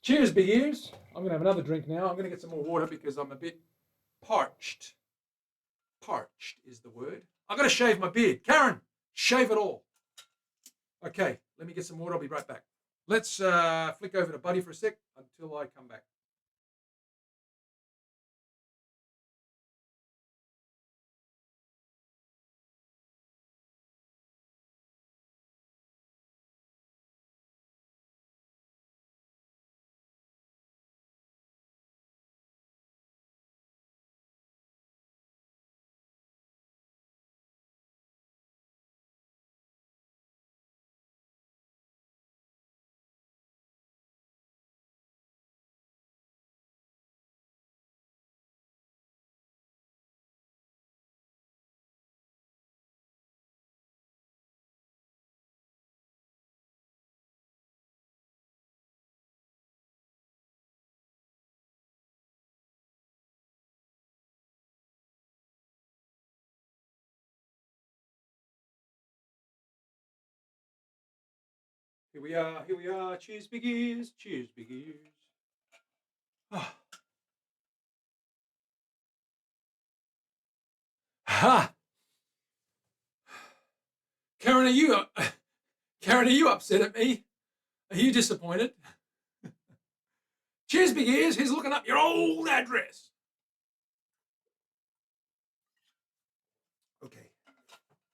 Cheers, big ears. I'm going to have another drink now. I'm going to get some more water because I'm a bit parched. Parched is the word. I've got to shave my beard. Karen, shave it all. Okay, let me get some water. I'll be right back. Let's flick over to Buddy for a sec until I come back. Here we are. Cheers, big ears. Cheers, big ears. Ah. Ha! Karen, are you upset at me? Are you disappointed? Cheers, big ears. Here's looking up your old address. Okay. Let's rock this thing.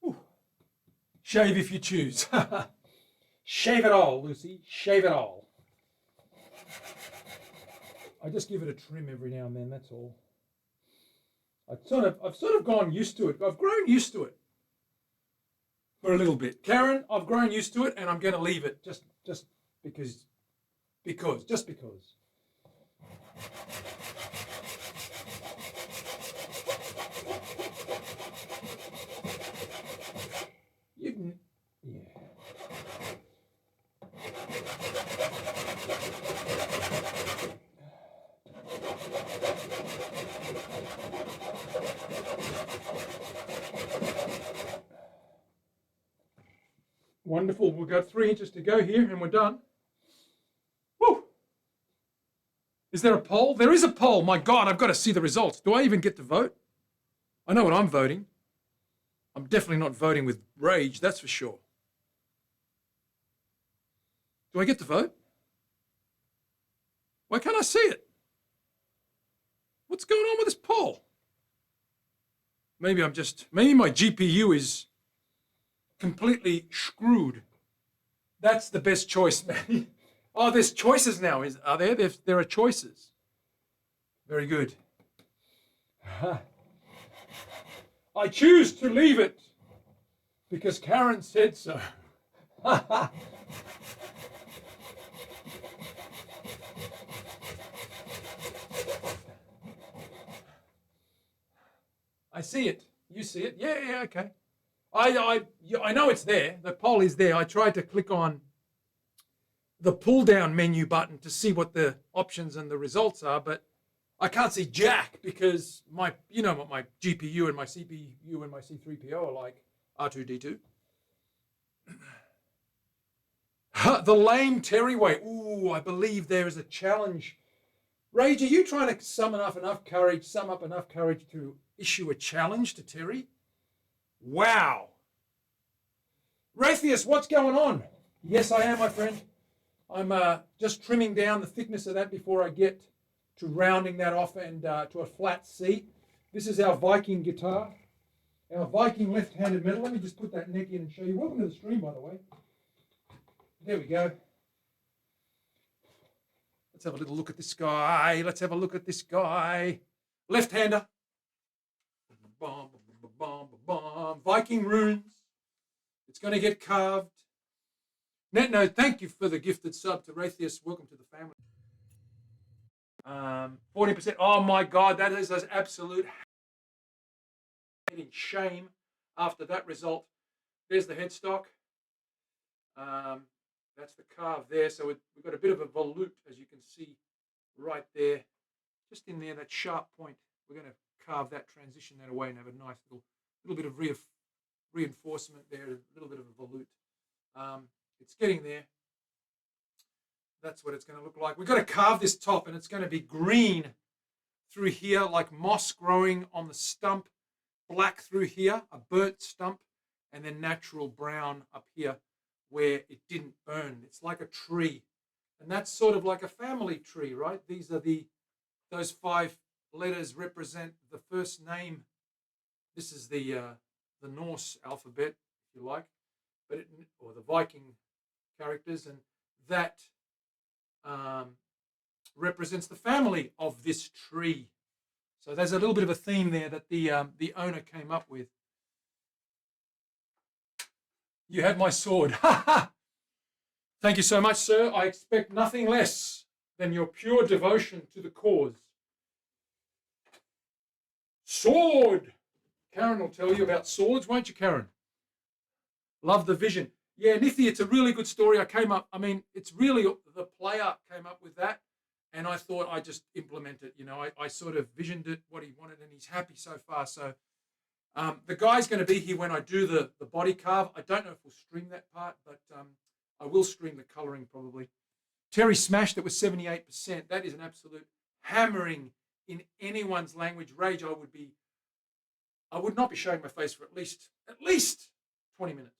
Ooh. Shave if you choose. Shave it all, Lucy. Shave it all. I just give it a trim every now and then, that's all. I've sort of gone used to it. I've grown used to it for a little bit. Karen, I've grown used to it and I'm going to leave it just because. Yeah. Wonderful. We've got 3 inches to go here and we're done. Woo! Is there a poll? There is a poll. My God, I've got to see the results. Do I even get to vote? I know what I'm voting. I'm definitely not voting with Rage, that's for sure. Do I get to vote? Why can't I see it? What's going on with this poll? Maybe my GPU is completely screwed. That's the best choice, man. Oh, there's choices now. Are there? There are choices. Very good. I choose to leave it because Karen said so. I see it. You see it? Yeah, okay. I know it's there. The poll is there. I tried to click on the pull-down menu button to see what the options and the results are, but I can't see jack because you know what my GPU and my CPU and my C3PO are like, R2-D2. The lame Terry way. Ooh, I believe there is a challenge. Rage, are you trying to sum up enough courage to issue a challenge to Terry? Wow. Raytheus, what's going on? Yes, I am, my friend. I'm just trimming down the thickness of that before I get to rounding that off and to a flat C. This is our Viking guitar, our Viking left-handed metal. Let me just put that neck in and show you. Welcome to the stream, by the way. There we go. Let's have a little look at this guy. Let's have a look at this guy. Left-hander. Viking runes. It's going to get carved. No, thank you for the gifted sub to Rathius. Welcome to the family. 40%. Oh my God, that is an absolute shame after that result. There's the headstock. That's the carve there. So we've got a bit of a volute, as you can see right there. Just in there, that sharp point. We're going to carve that, transition that away and have a nice little bit of reinforcement there, a little bit of a volute. It's getting there. That's what it's going to look like. We've got to carve this top, and it's going to be green through here, like moss growing on the stump, black through here, a burnt stump, and then natural brown up here where it didn't burn. It's like a tree, and that's sort of like a family tree, right? These are those 5 letters represent the first name. This is the Norse alphabet, if you like, or the Viking characters, and that represents the family of this tree. So there's a little bit of a theme there that the owner came up with. You have my sword. Thank you so much, sir. I expect nothing less than your pure devotion to the cause. Sword! Karen will tell you about swords, won't you, Karen? Love the vision. Yeah, Luthier, it's a really good story. It's really the player came up with that, and I thought I just implement it. I sort of visioned it, what he wanted, and he's happy so far. So the guy's going to be here when I do the body carve. I don't know if we'll stream that part, but I will stream the colouring probably. Terry smashed it with 78%. That is an absolute hammering in anyone's language. Rage, I would not be showing my face for at least 20 minutes.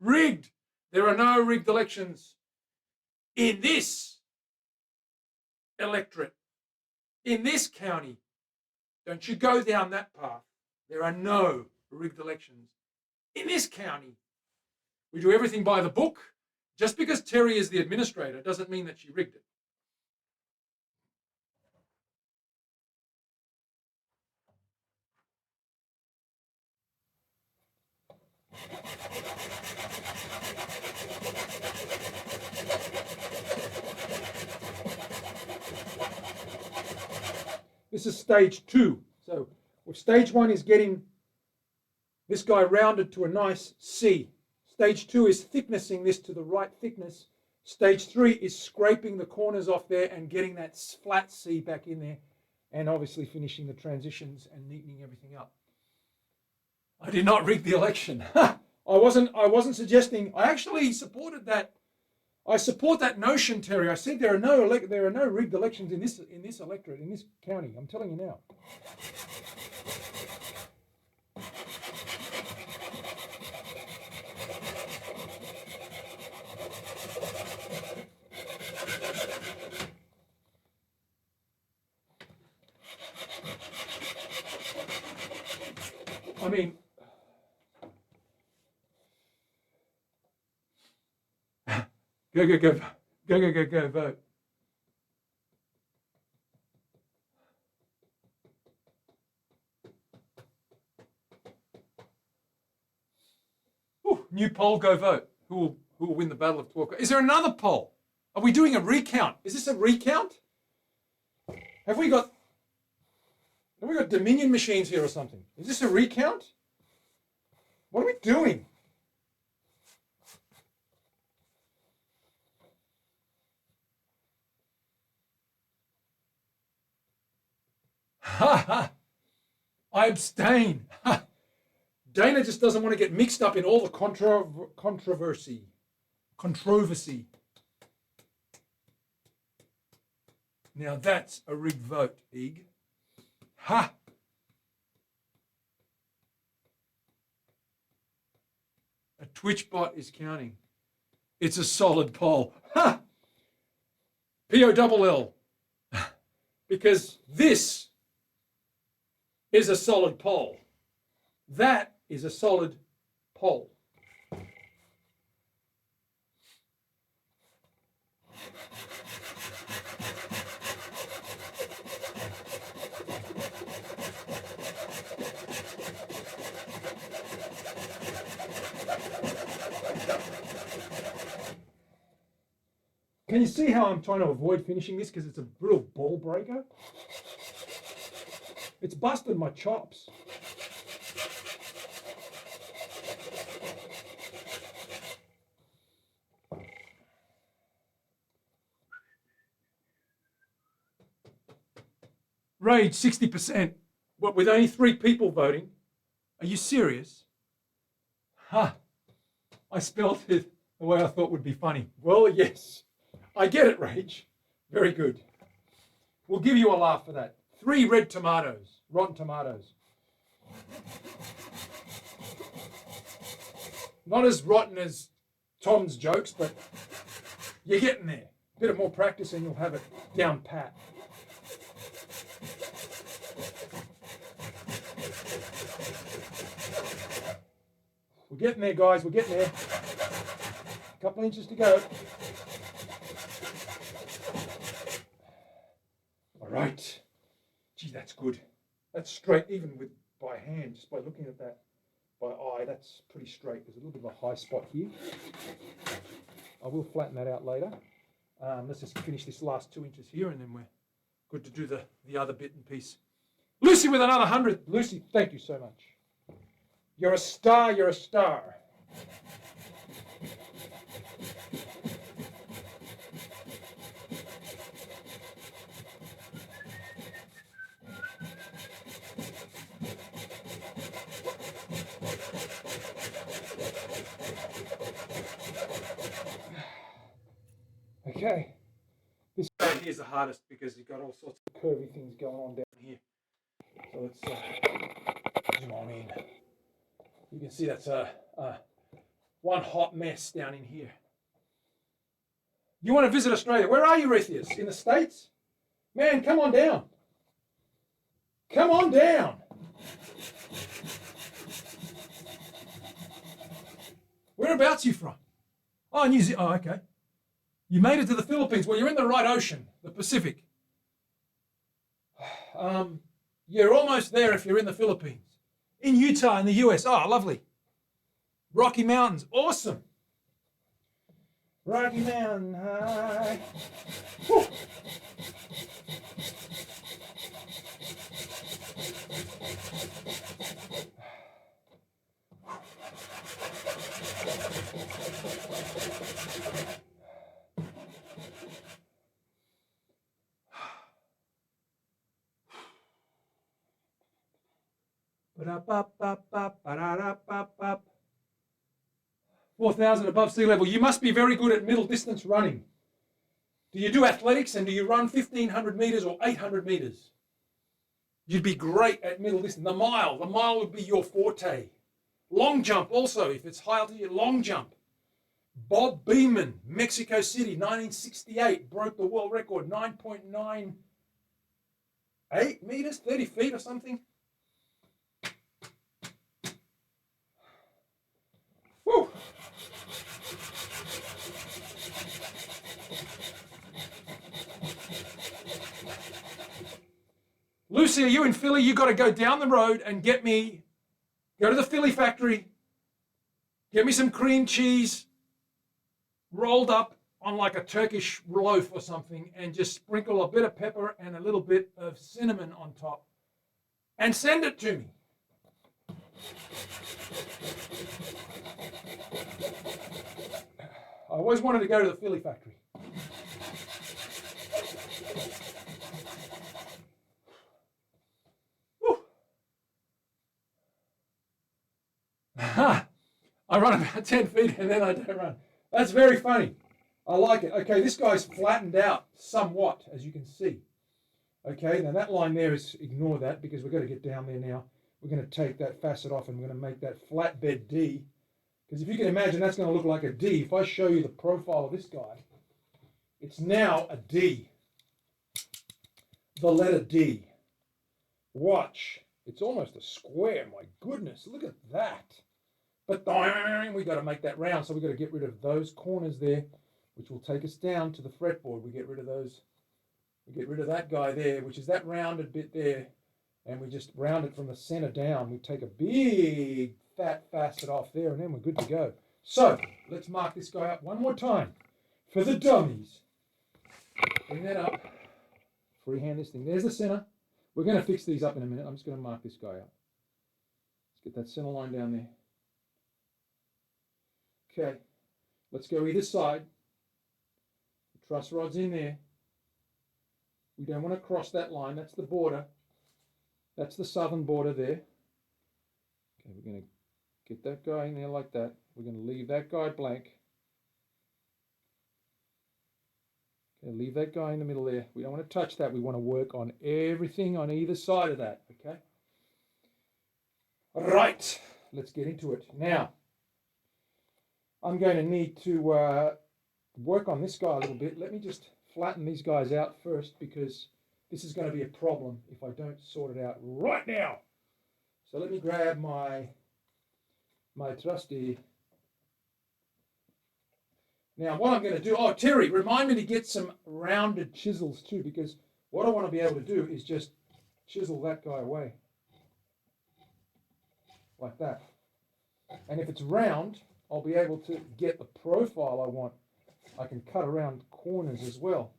Rigged. There are no rigged elections in this electorate, in this county. Don't you go down that path. There are no rigged elections in this county. We do everything by the book. Just because Terry is the administrator doesn't mean that she rigged it. This is stage 2. So stage 1 is getting this guy rounded to a nice C. Stage 2 is thicknessing this to the right thickness. Stage 3 is scraping the corners off there and getting that flat C back in there, and obviously finishing the transitions and neatening everything up. I did not rig the election. I wasn't suggesting. I actually supported that. I support that notion, Terry. I said there are no rigged elections in this electorate, in this county. I'm telling you now. I mean, go vote. Ooh, new poll, go vote. Who will win the Battle of Torquay? Is there another poll? Are we doing a recount? Is this a recount? Have we got Dominion machines here or something? Is this a recount? What are we doing? I abstain. Dana just doesn't want to get mixed up in all the controversy. Now that's a rigged vote, Ig. Ha! A Twitch bot is counting. It's a solid poll. Ha! P-O-double-L. Because this is a solid pole. That is a solid pole. Can you see how I'm trying to avoid finishing this because it's a real ball breaker? It's busted my chops. Rage 60%. What, with only 3 people voting? Are you serious? Ha! I spelled it the way I thought would be funny. Well, yes. I get it, Rage. Very good. We'll give you a laugh for that. 3 red tomatoes. Rotten tomatoes. Not as rotten as Tom's jokes, but you're getting there. A bit of more practice and you'll have it down pat. We're getting there, guys. We're getting there. A couple of inches to go. All right. Gee, that's good. That's straight, even with by hand, just by looking at that by eye. That's pretty straight. There's a little bit of a high spot here. I will flatten that out later. Let's just finish this last 2 inches here, and then we're good to do the other bit and piece. Lucy with another 100. Lucy, thank you so much. You're a star, you're a star. Okay. This guy here is the hardest because you've got all sorts of curvy things going on down here. So let's zoom on in. You can see that's one hot mess down in here. You want to visit Australia? Where are you, Luthiers? In the States? Man, come on down. Come on down. Whereabouts are you from? Oh, New Zealand. Oh, okay. You made it to the Philippines. Well, you're in the right ocean, the Pacific. You're almost there if you're in the Philippines. In Utah, in the US. Oh, lovely. Rocky Mountains. Awesome. Rocky Mountain High. Woo. Ba-da-ba-ba-ba-ba-da-da-ba-ba. 4,000 above sea level. You must be very good at middle distance running. Do you do athletics and do you run 1,500 meters or 800 meters? You'd be great at middle distance. The mile would be your forte. Long jump also, if it's high altitude, long jump. Bob Beeman, Mexico City, 1968, broke the world record, 9.98 meters, 30 feet or something. Woo! Lucy, are you in Philly? You got to go down the road and go to the Philly factory, get me some cream cheese rolled up on like a Turkish loaf or something, and just sprinkle a bit of pepper and a little bit of cinnamon on top and send it to me. I always wanted to go to the Philly factory. I run about 10 feet and then I don't run. That's very funny. I like it. Okay, this guy's flattened out somewhat, as you can see. Okay, now that line there is, ignore that because we've got to get down there now. We're going to take that facet off and we're going to make that flatbed D. Because if you can imagine, that's going to look like a D. If I show you the profile of this guy, It's now a D. The letter D. Watch. It's almost a square. My goodness, look at that. But we got to make that round, so we've got to get rid of those corners there, which will take us down to the fretboard. We get rid of those. We get rid of that guy there, which is that rounded bit there, and we just round it from the center down. We take a big fat facet off there, and then we're good to go. So let's mark this guy up one more time for the dummies. Bring that up. Freehand this thing. There's the center. We're going to fix these up in a minute. I'm just going to mark this guy up. Let's get that center line down there. Okay, let's go either side. The truss rod's in there. We don't want to cross that line. That's the border. That's the southern border there. Okay, we're going to get that guy in there like that. We're going to leave that guy blank. Okay, leave that guy in the middle there. We don't want to touch that. We want to work on everything on either side of that. Okay. All right, let's get into it. Now, I'm going to need to work on this guy a little bit. Let me just flatten these guys out first, because this is going to be a problem if I don't sort it out right now. So let me grab my trusty. Now what I'm going to do, oh Terry, remind me to get some rounded chisels too, because what I want to be able to do is just chisel that guy away. Like that. And if it's round, I'll be able to get the profile I want. I can cut around corners as well.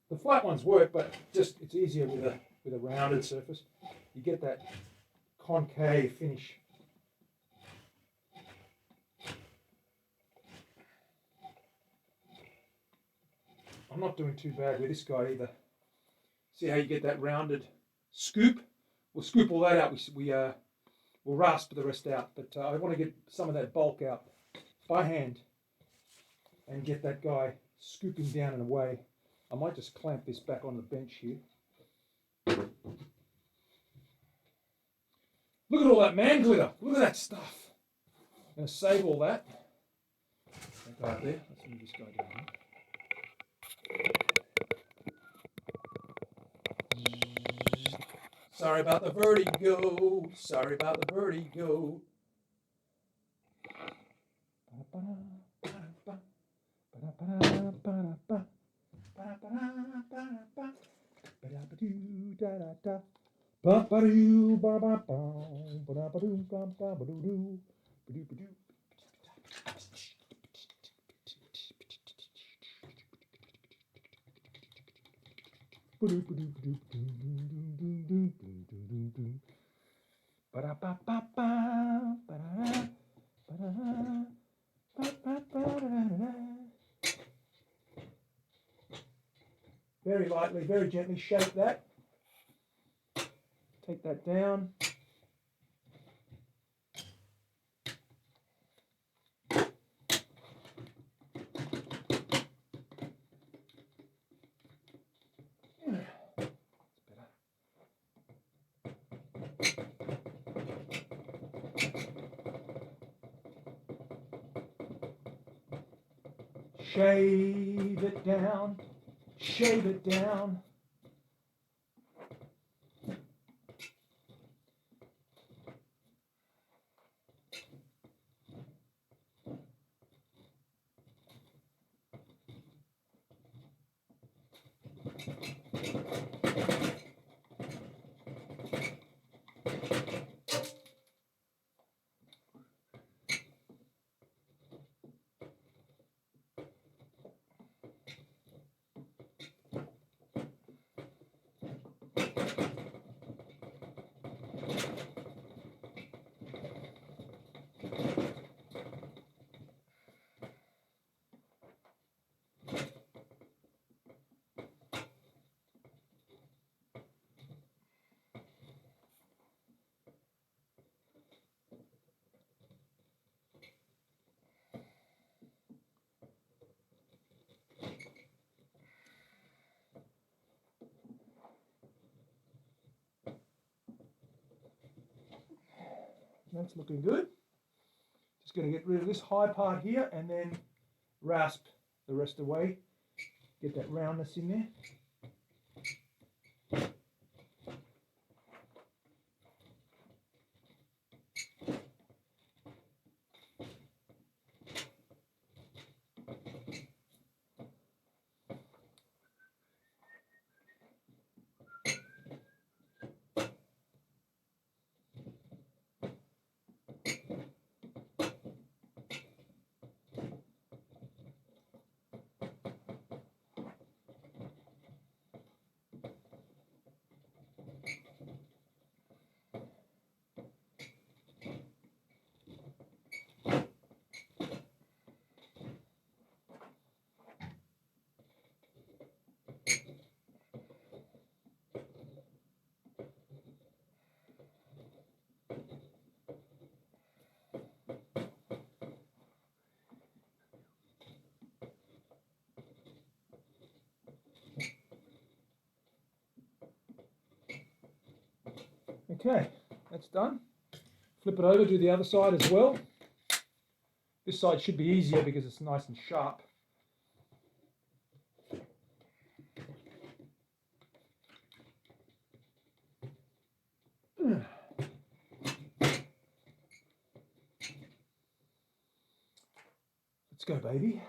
The flat ones work, but just it's easier with a rounded surface. You get that concave finish. I'm not doing too bad with this guy either. See how you get that rounded scoop? We'll scoop all that out. We'll rasp the rest out, but I want to get some of that bulk out by hand and get that guy scooping down and away. I might just clamp this back on the bench here. Look at all that man glitter. Look at that stuff. I'm going to save all that. That guy up there. Let's move this guy down here. Sorry about the vertigo. Sorry about the vertigo. Very lightly, very gently shake that. Take that down. Shave it down, shave it down. That's looking good. Just going to get rid of this high part here and then rasp the rest away. Get that roundness in there. Okay, that's done. Flip it over, do the other side as well. This side should be easier because it's nice and sharp. Let's go, baby.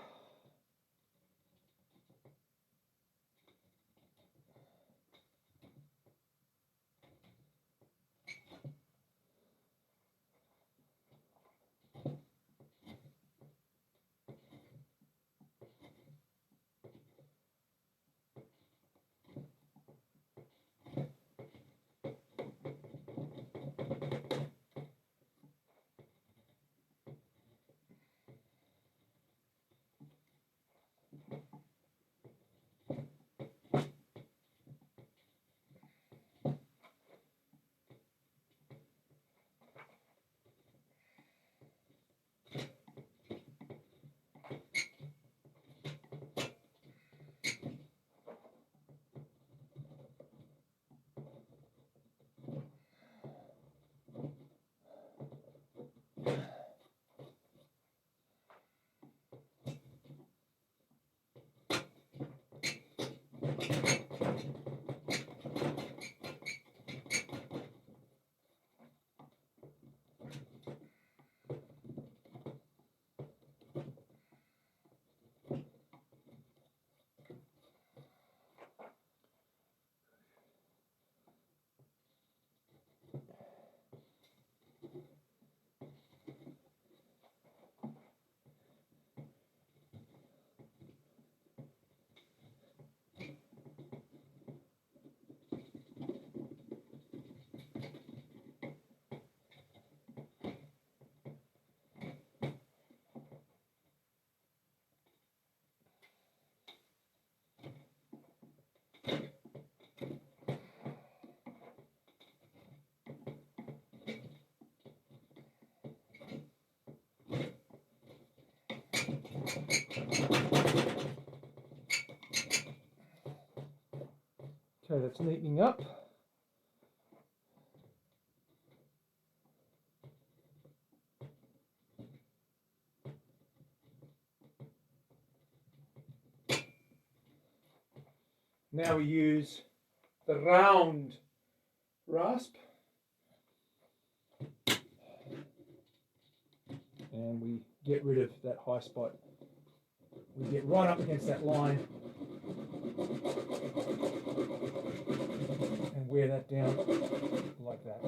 Okay, that's neatening up. Now we use the round rasp and we get rid of that high spot. We get right up against that line and wear that down like that.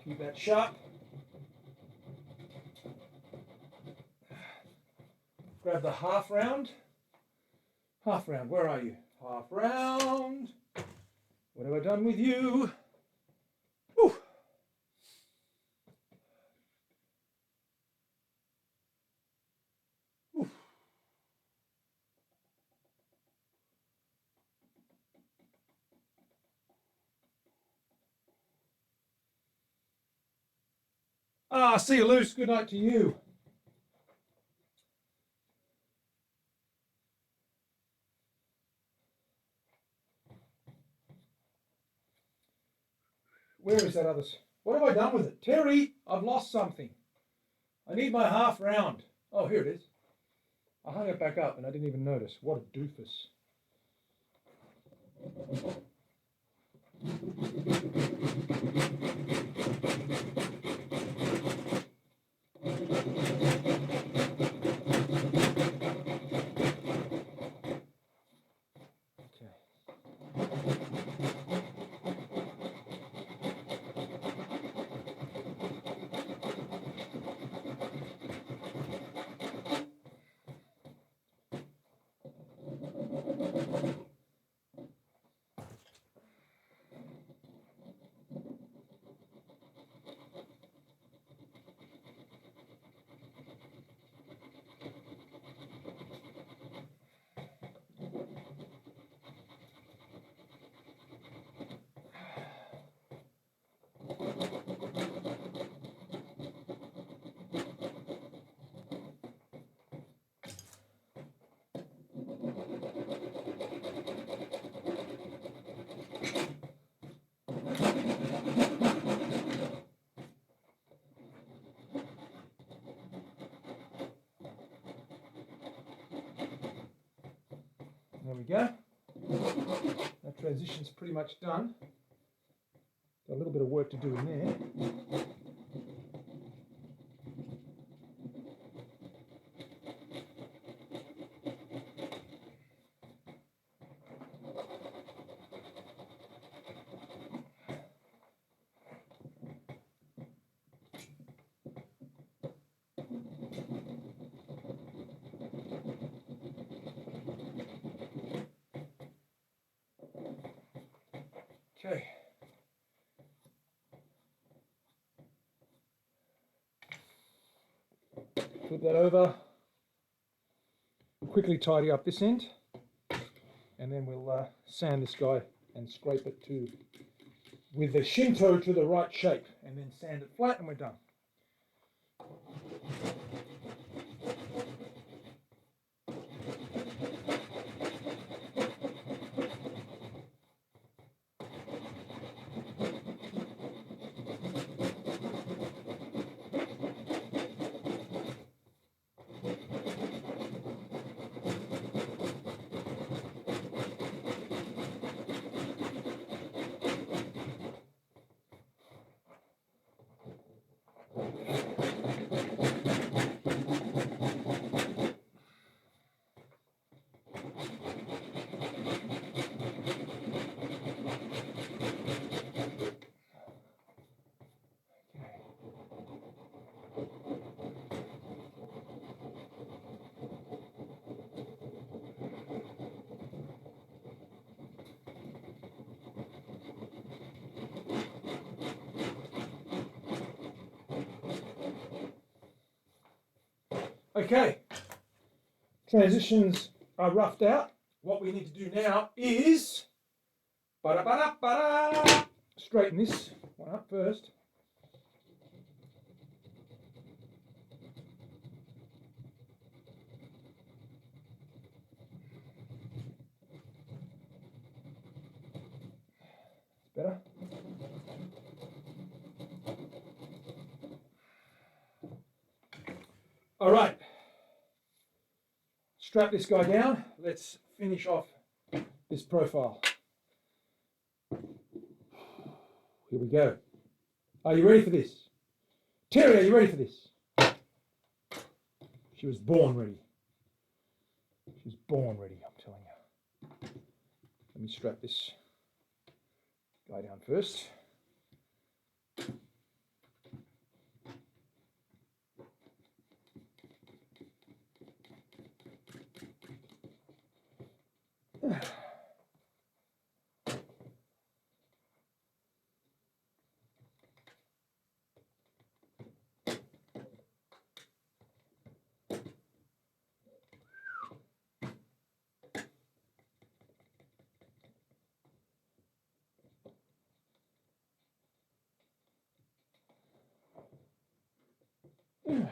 Keep that sharp. Grab the half round. Half round, where are you? Half round. What have I done with you? Whew. Whew. See you, Luce. Good night to you. Where is that other? What have I done with it? Terry, I've lost something. I need my half round. Oh, here it is. I hung it back up and I didn't even notice. What a doofus. There we go. That transition's pretty much done. Got a little bit of work to do in there. Okay. Flip that over. Quickly tidy up this end, and then we'll sand this guy and scrape it to with the shinto to the right shape, and then sand it flat, and we're done. Okay, transitions are roughed out. What we need to do now is straighten this one up first. Better. All right. Strap this guy down. Let's finish off this profile. Here we go. Are you ready for this? Terry, are you ready for this? She was born ready. She was born ready, I'm telling you. Let me strap this guy down first. A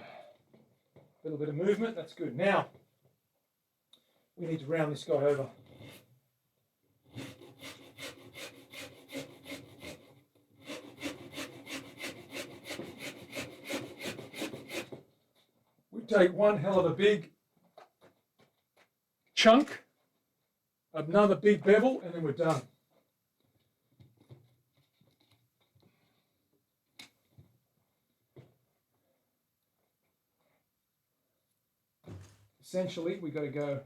little bit of movement, that's good. Now, we need to round this guy over. We take one hell of a big chunk, another big bevel, and then we're done. Essentially, we've got to go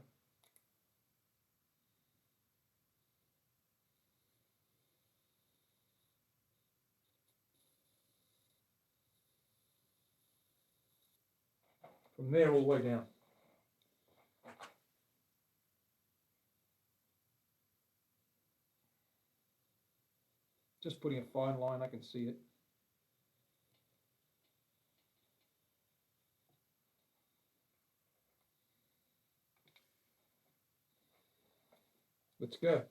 from there all the way down. Just putting a fine line, I can see it. Let's go.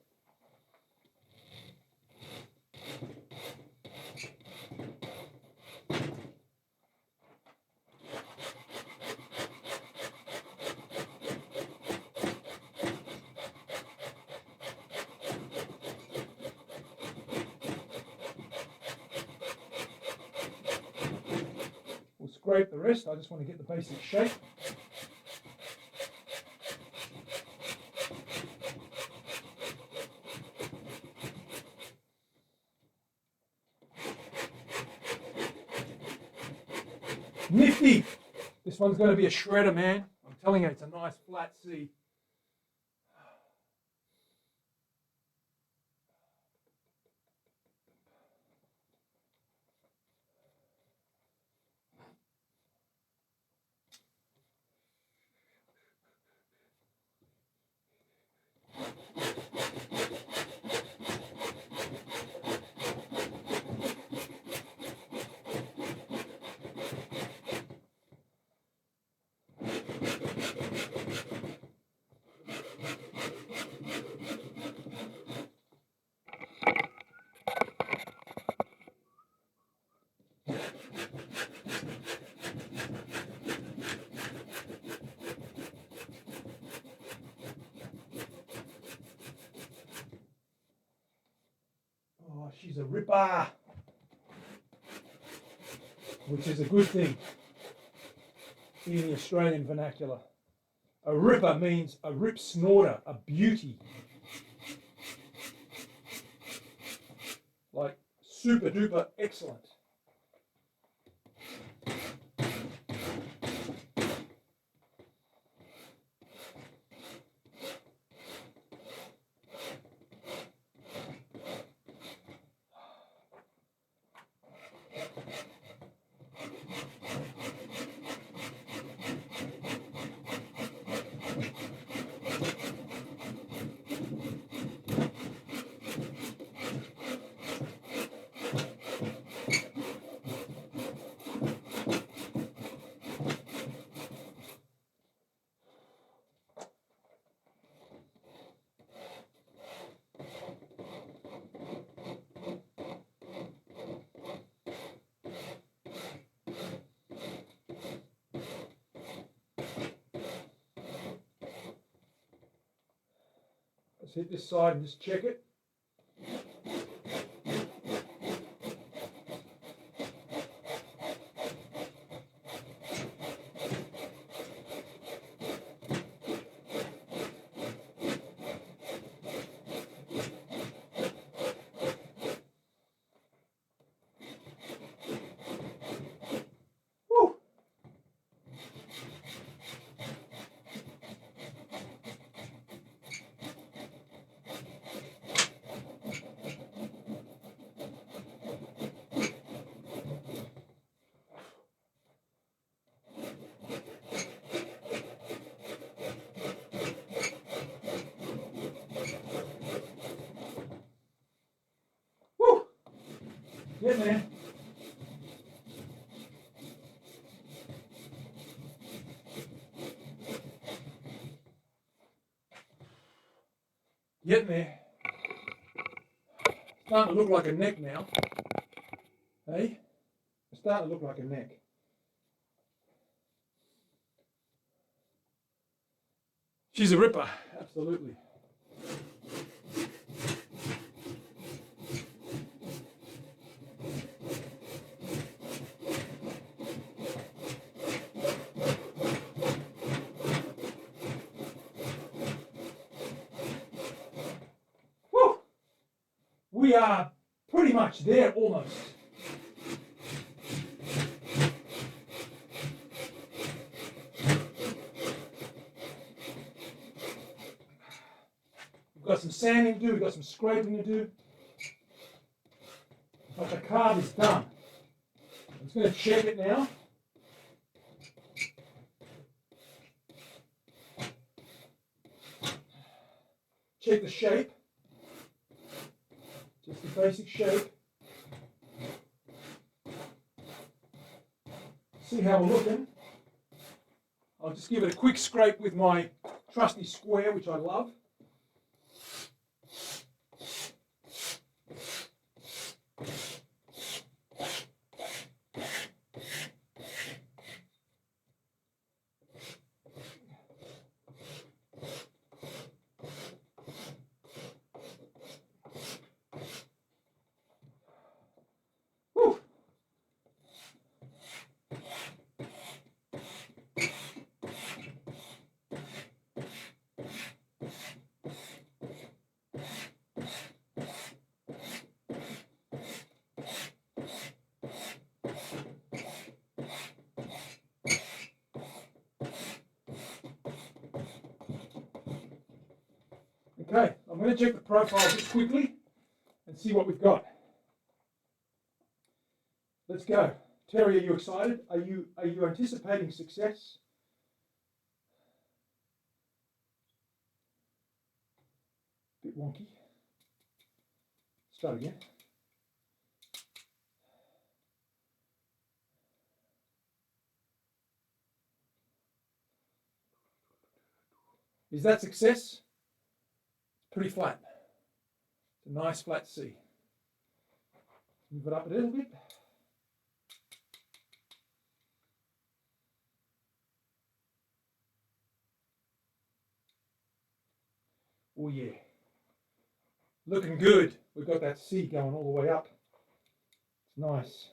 We'll scrape the rest. I just want to get the basic shape. Nifty! This one's going to be a shredder, man. I'm telling you, it's a nice flat C. Oh, she's a ripper, which is a good thing in the Australian vernacular. A ripper means a rip snorter, a beauty. Like super duper excellent. Let's hit this side and just check it. Woo! Woo! Yeah, man. Getting there. Starting to look like a neck now. Hey? It's starting to look like a neck. She's a ripper, absolutely. Woo! We are pretty much there almost. We've got some sanding to do, we've got some scraping to do. But the carve is done. I'm just going to check it now. Check the shape. Just the basic shape. See how we're looking. I'll just give it a quick scrape with my trusty square, which I love. Whew. Okay, I'm going to check the profile just quickly and see what we've got. Let's go. Terry, are you excited? Are you anticipating success? Bit wonky. Start again. Is that success? Pretty flat. It's a nice flat C. Move it up a little bit. Oh yeah. Looking good. We've got that C going all the way up. It's nice.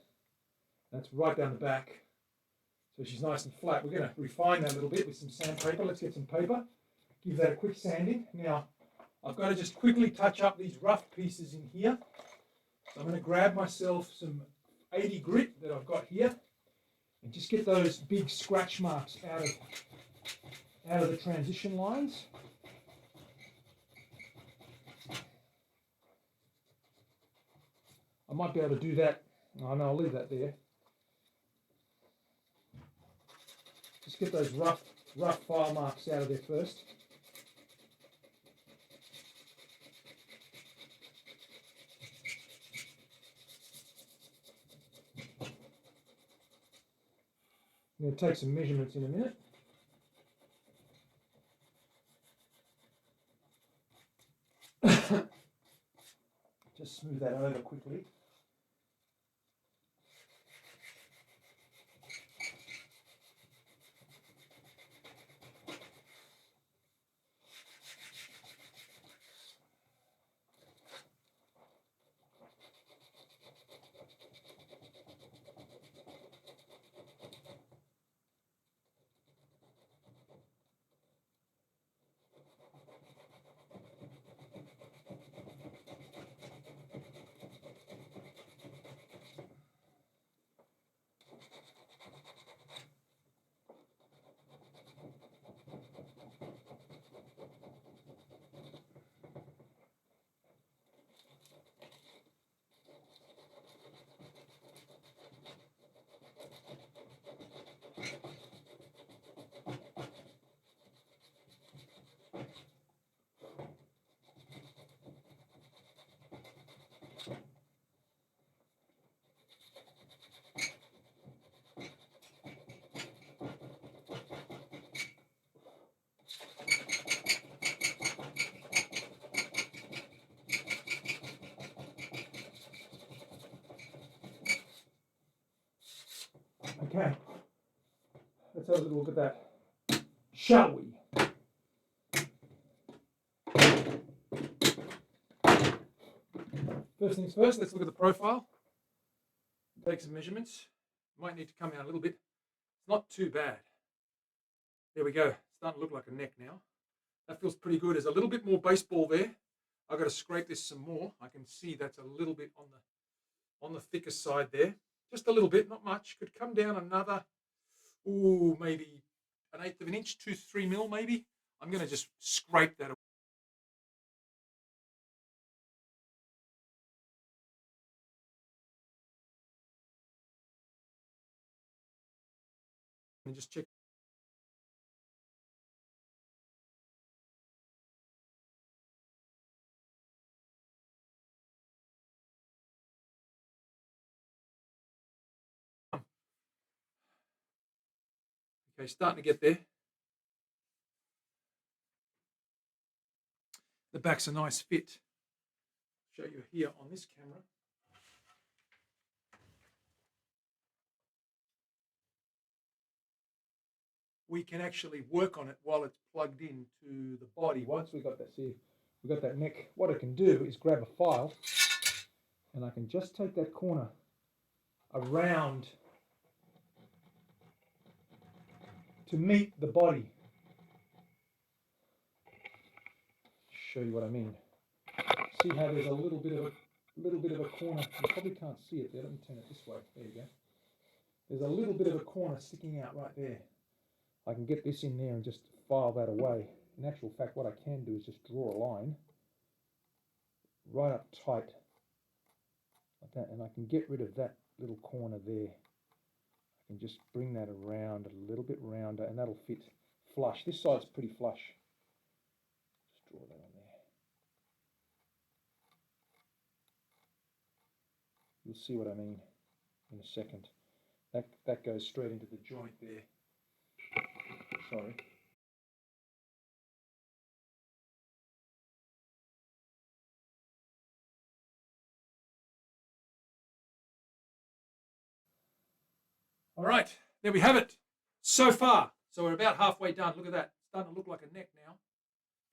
That's right down the back. So she's nice and flat. We're going to refine that a little bit with some sandpaper. Let's get some paper. Give that a quick sanding. Now, I've got to just quickly touch up these rough pieces in here. So I'm going to grab myself some 80 grit that I've got here and just get those big scratch marks out of the transition lines. I might be able to do that. Oh no, I'll leave that there. Just get those rough file marks out of there first. I'm going to take some measurements in a minute. Just smooth that over quickly. Okay, let's have a little look at that, shall we? First things first, let's look at the profile. Take some measurements. Might need to come out a little bit. It's not too bad. There we go. Starting to look like a neck now. That feels pretty good. There's a little bit more baseball there. I've got to scrape this some more. I can see that's a little bit on the thicker side there. Just a little bit, not much. Could come down another, maybe an eighth of an inch, 2-3 mil maybe. I'm going to just scrape that away. And just check. Okay, starting to get there. The back's a nice fit. Show you here on this camera. We can actually work on it while it's plugged into the body. Once we've got that, we've got that neck. What I can do is grab a file and I can just take that corner around to meet the body. Show you what I mean. See how there's a little bit of a corner. You probably can't see it there. Let me turn it this way. There you go. There's a little bit of a corner sticking out right there. I can get this in there and just file that away. In actual fact, what I can do is just draw a line right up tight like that, and I can get rid of that little corner there. I can just bring that around a little bit rounder, and that'll fit flush. This side's pretty flush. Just draw that on there. You'll see what I mean in a second. That goes straight into the joint there. Sorry. All right, there we have it. So far, so we're about halfway done. Look at that. It's starting to look like a neck now.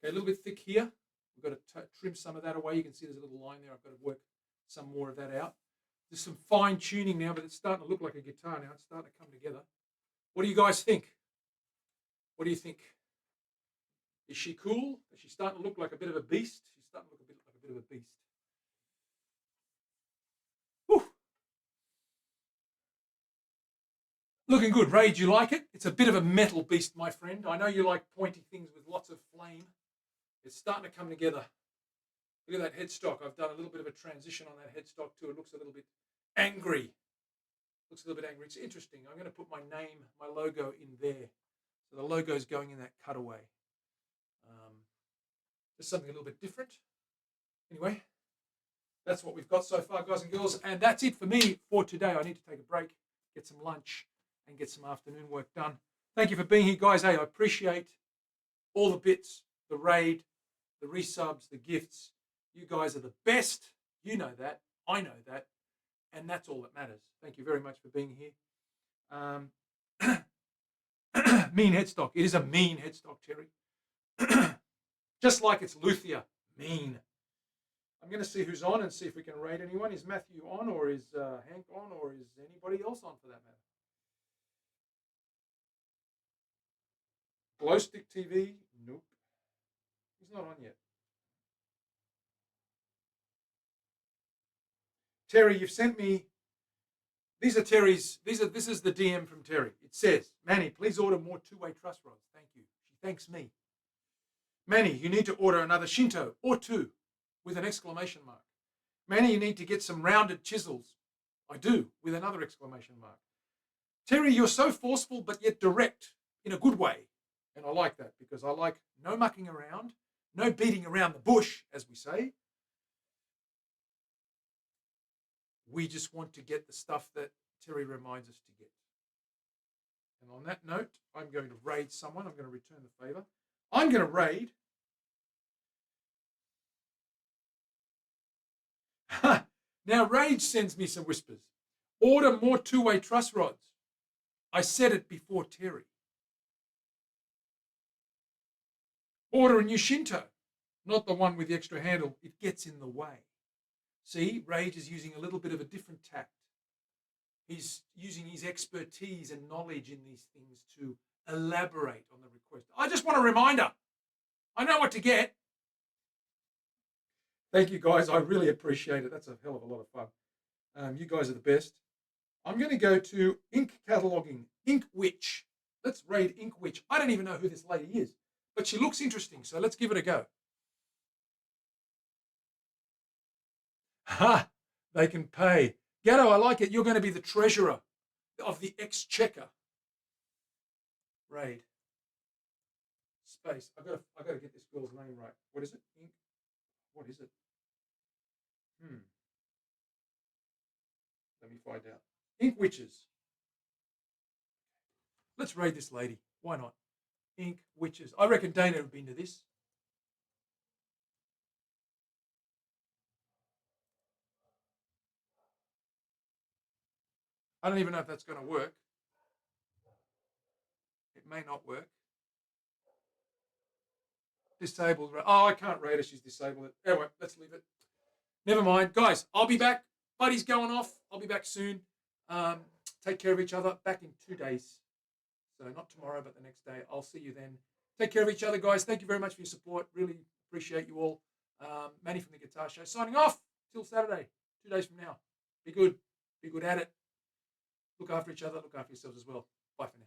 Okay, a little bit thick here. We've got to trim some of that away. You can see there's a little line there. I've got to work some more of that out. There's some fine tuning now, but it's starting to look like a guitar now. It's starting to come together. What do you guys think? What do you think? Is she cool? Is she starting to look like a bit of a beast? She's starting to look like a bit of a beast. Whew. Looking good. Ray, do you like it? It's a bit of a metal beast, my friend. I know you like pointy things with lots of flame. It's starting to come together. Look at that headstock. I've done a little bit of a transition on that headstock too. It looks a little bit angry. Looks a little bit angry. It's interesting. I'm going to put my name, my logo in there. So the logo is going in that cutaway. Just something a little bit different. Anyway, that's what we've got so far, guys and girls. And that's it for me for today. I need to take a break, get some lunch, and get some afternoon work done. Thank you for being here, guys. Hey, I appreciate all the bits, the raid, the resubs, the gifts. You guys are the best. You know that. I know that. And that's all that matters. Thank you very much for being here. Mean headstock. It is a mean headstock, Terry. Just like it's Luthier. Mean. I'm going to see who's on and see if we can raid anyone. Is Matthew on, or is Hank on, or is anybody else on for that matter? Glowstick TV? Nope. He's not on yet. Terry, you've sent me. These are Terry's. This is the DM from Terry. It says, Manny, please order more two-way truss rods. Thank you. She thanks me. Manny, you need to order another Shinto or two with an exclamation mark. Manny, you need to get some rounded chisels. I do, with another exclamation mark. Terry, you're so forceful but yet direct in a good way. And I like that because I like no mucking around, no beating around the bush, as we say. We just want to get the stuff that Terry reminds us to get. And on that note, I'm going to raid someone. I'm going to return the favor. I'm going to raid. Now, Rage sends me some whispers. Order more two-way truss rods. I said it before Terry. Order a new Shinto. Not the one with the extra handle. It gets in the way. See, Rage is using a little bit of a different tact. He's using his expertise and knowledge in these things to elaborate on the request. I just want a reminder. I know what to get. Thank you, guys. I really appreciate it. That's a hell of a lot of fun. You guys are the best. I'm going to go to Ink Cataloging, Ink Witch. Let's raid Ink Witch. I don't even know who this lady is, but she looks interesting, so let's give it a go. Ha! They can pay. Gatto, I like it. You're going to be the treasurer of the exchequer. Raid. Space. I got to get this girl's name right. What is it? Ink. What is it? Let me find out. Ink Witches. Let's raid this lady. Why not? Ink Witches. I reckon Dana would be into this. I don't even know if that's going to work. It may not work. Disabled. Oh, I can't rate her. She's disabled. Anyway, let's leave it. Never mind. Guys, I'll be back. Buddy's going off. I'll be back soon. Take care of each other. Back in 2 days. So not tomorrow, but the next day. I'll see you then. Take care of each other, guys. Thank you very much for your support. Really appreciate you all. Manny from the Guitar Show signing off till Saturday, 2 days from now. Be good. Be good at it. Look after each other. Look after yourselves as well. Bye for now.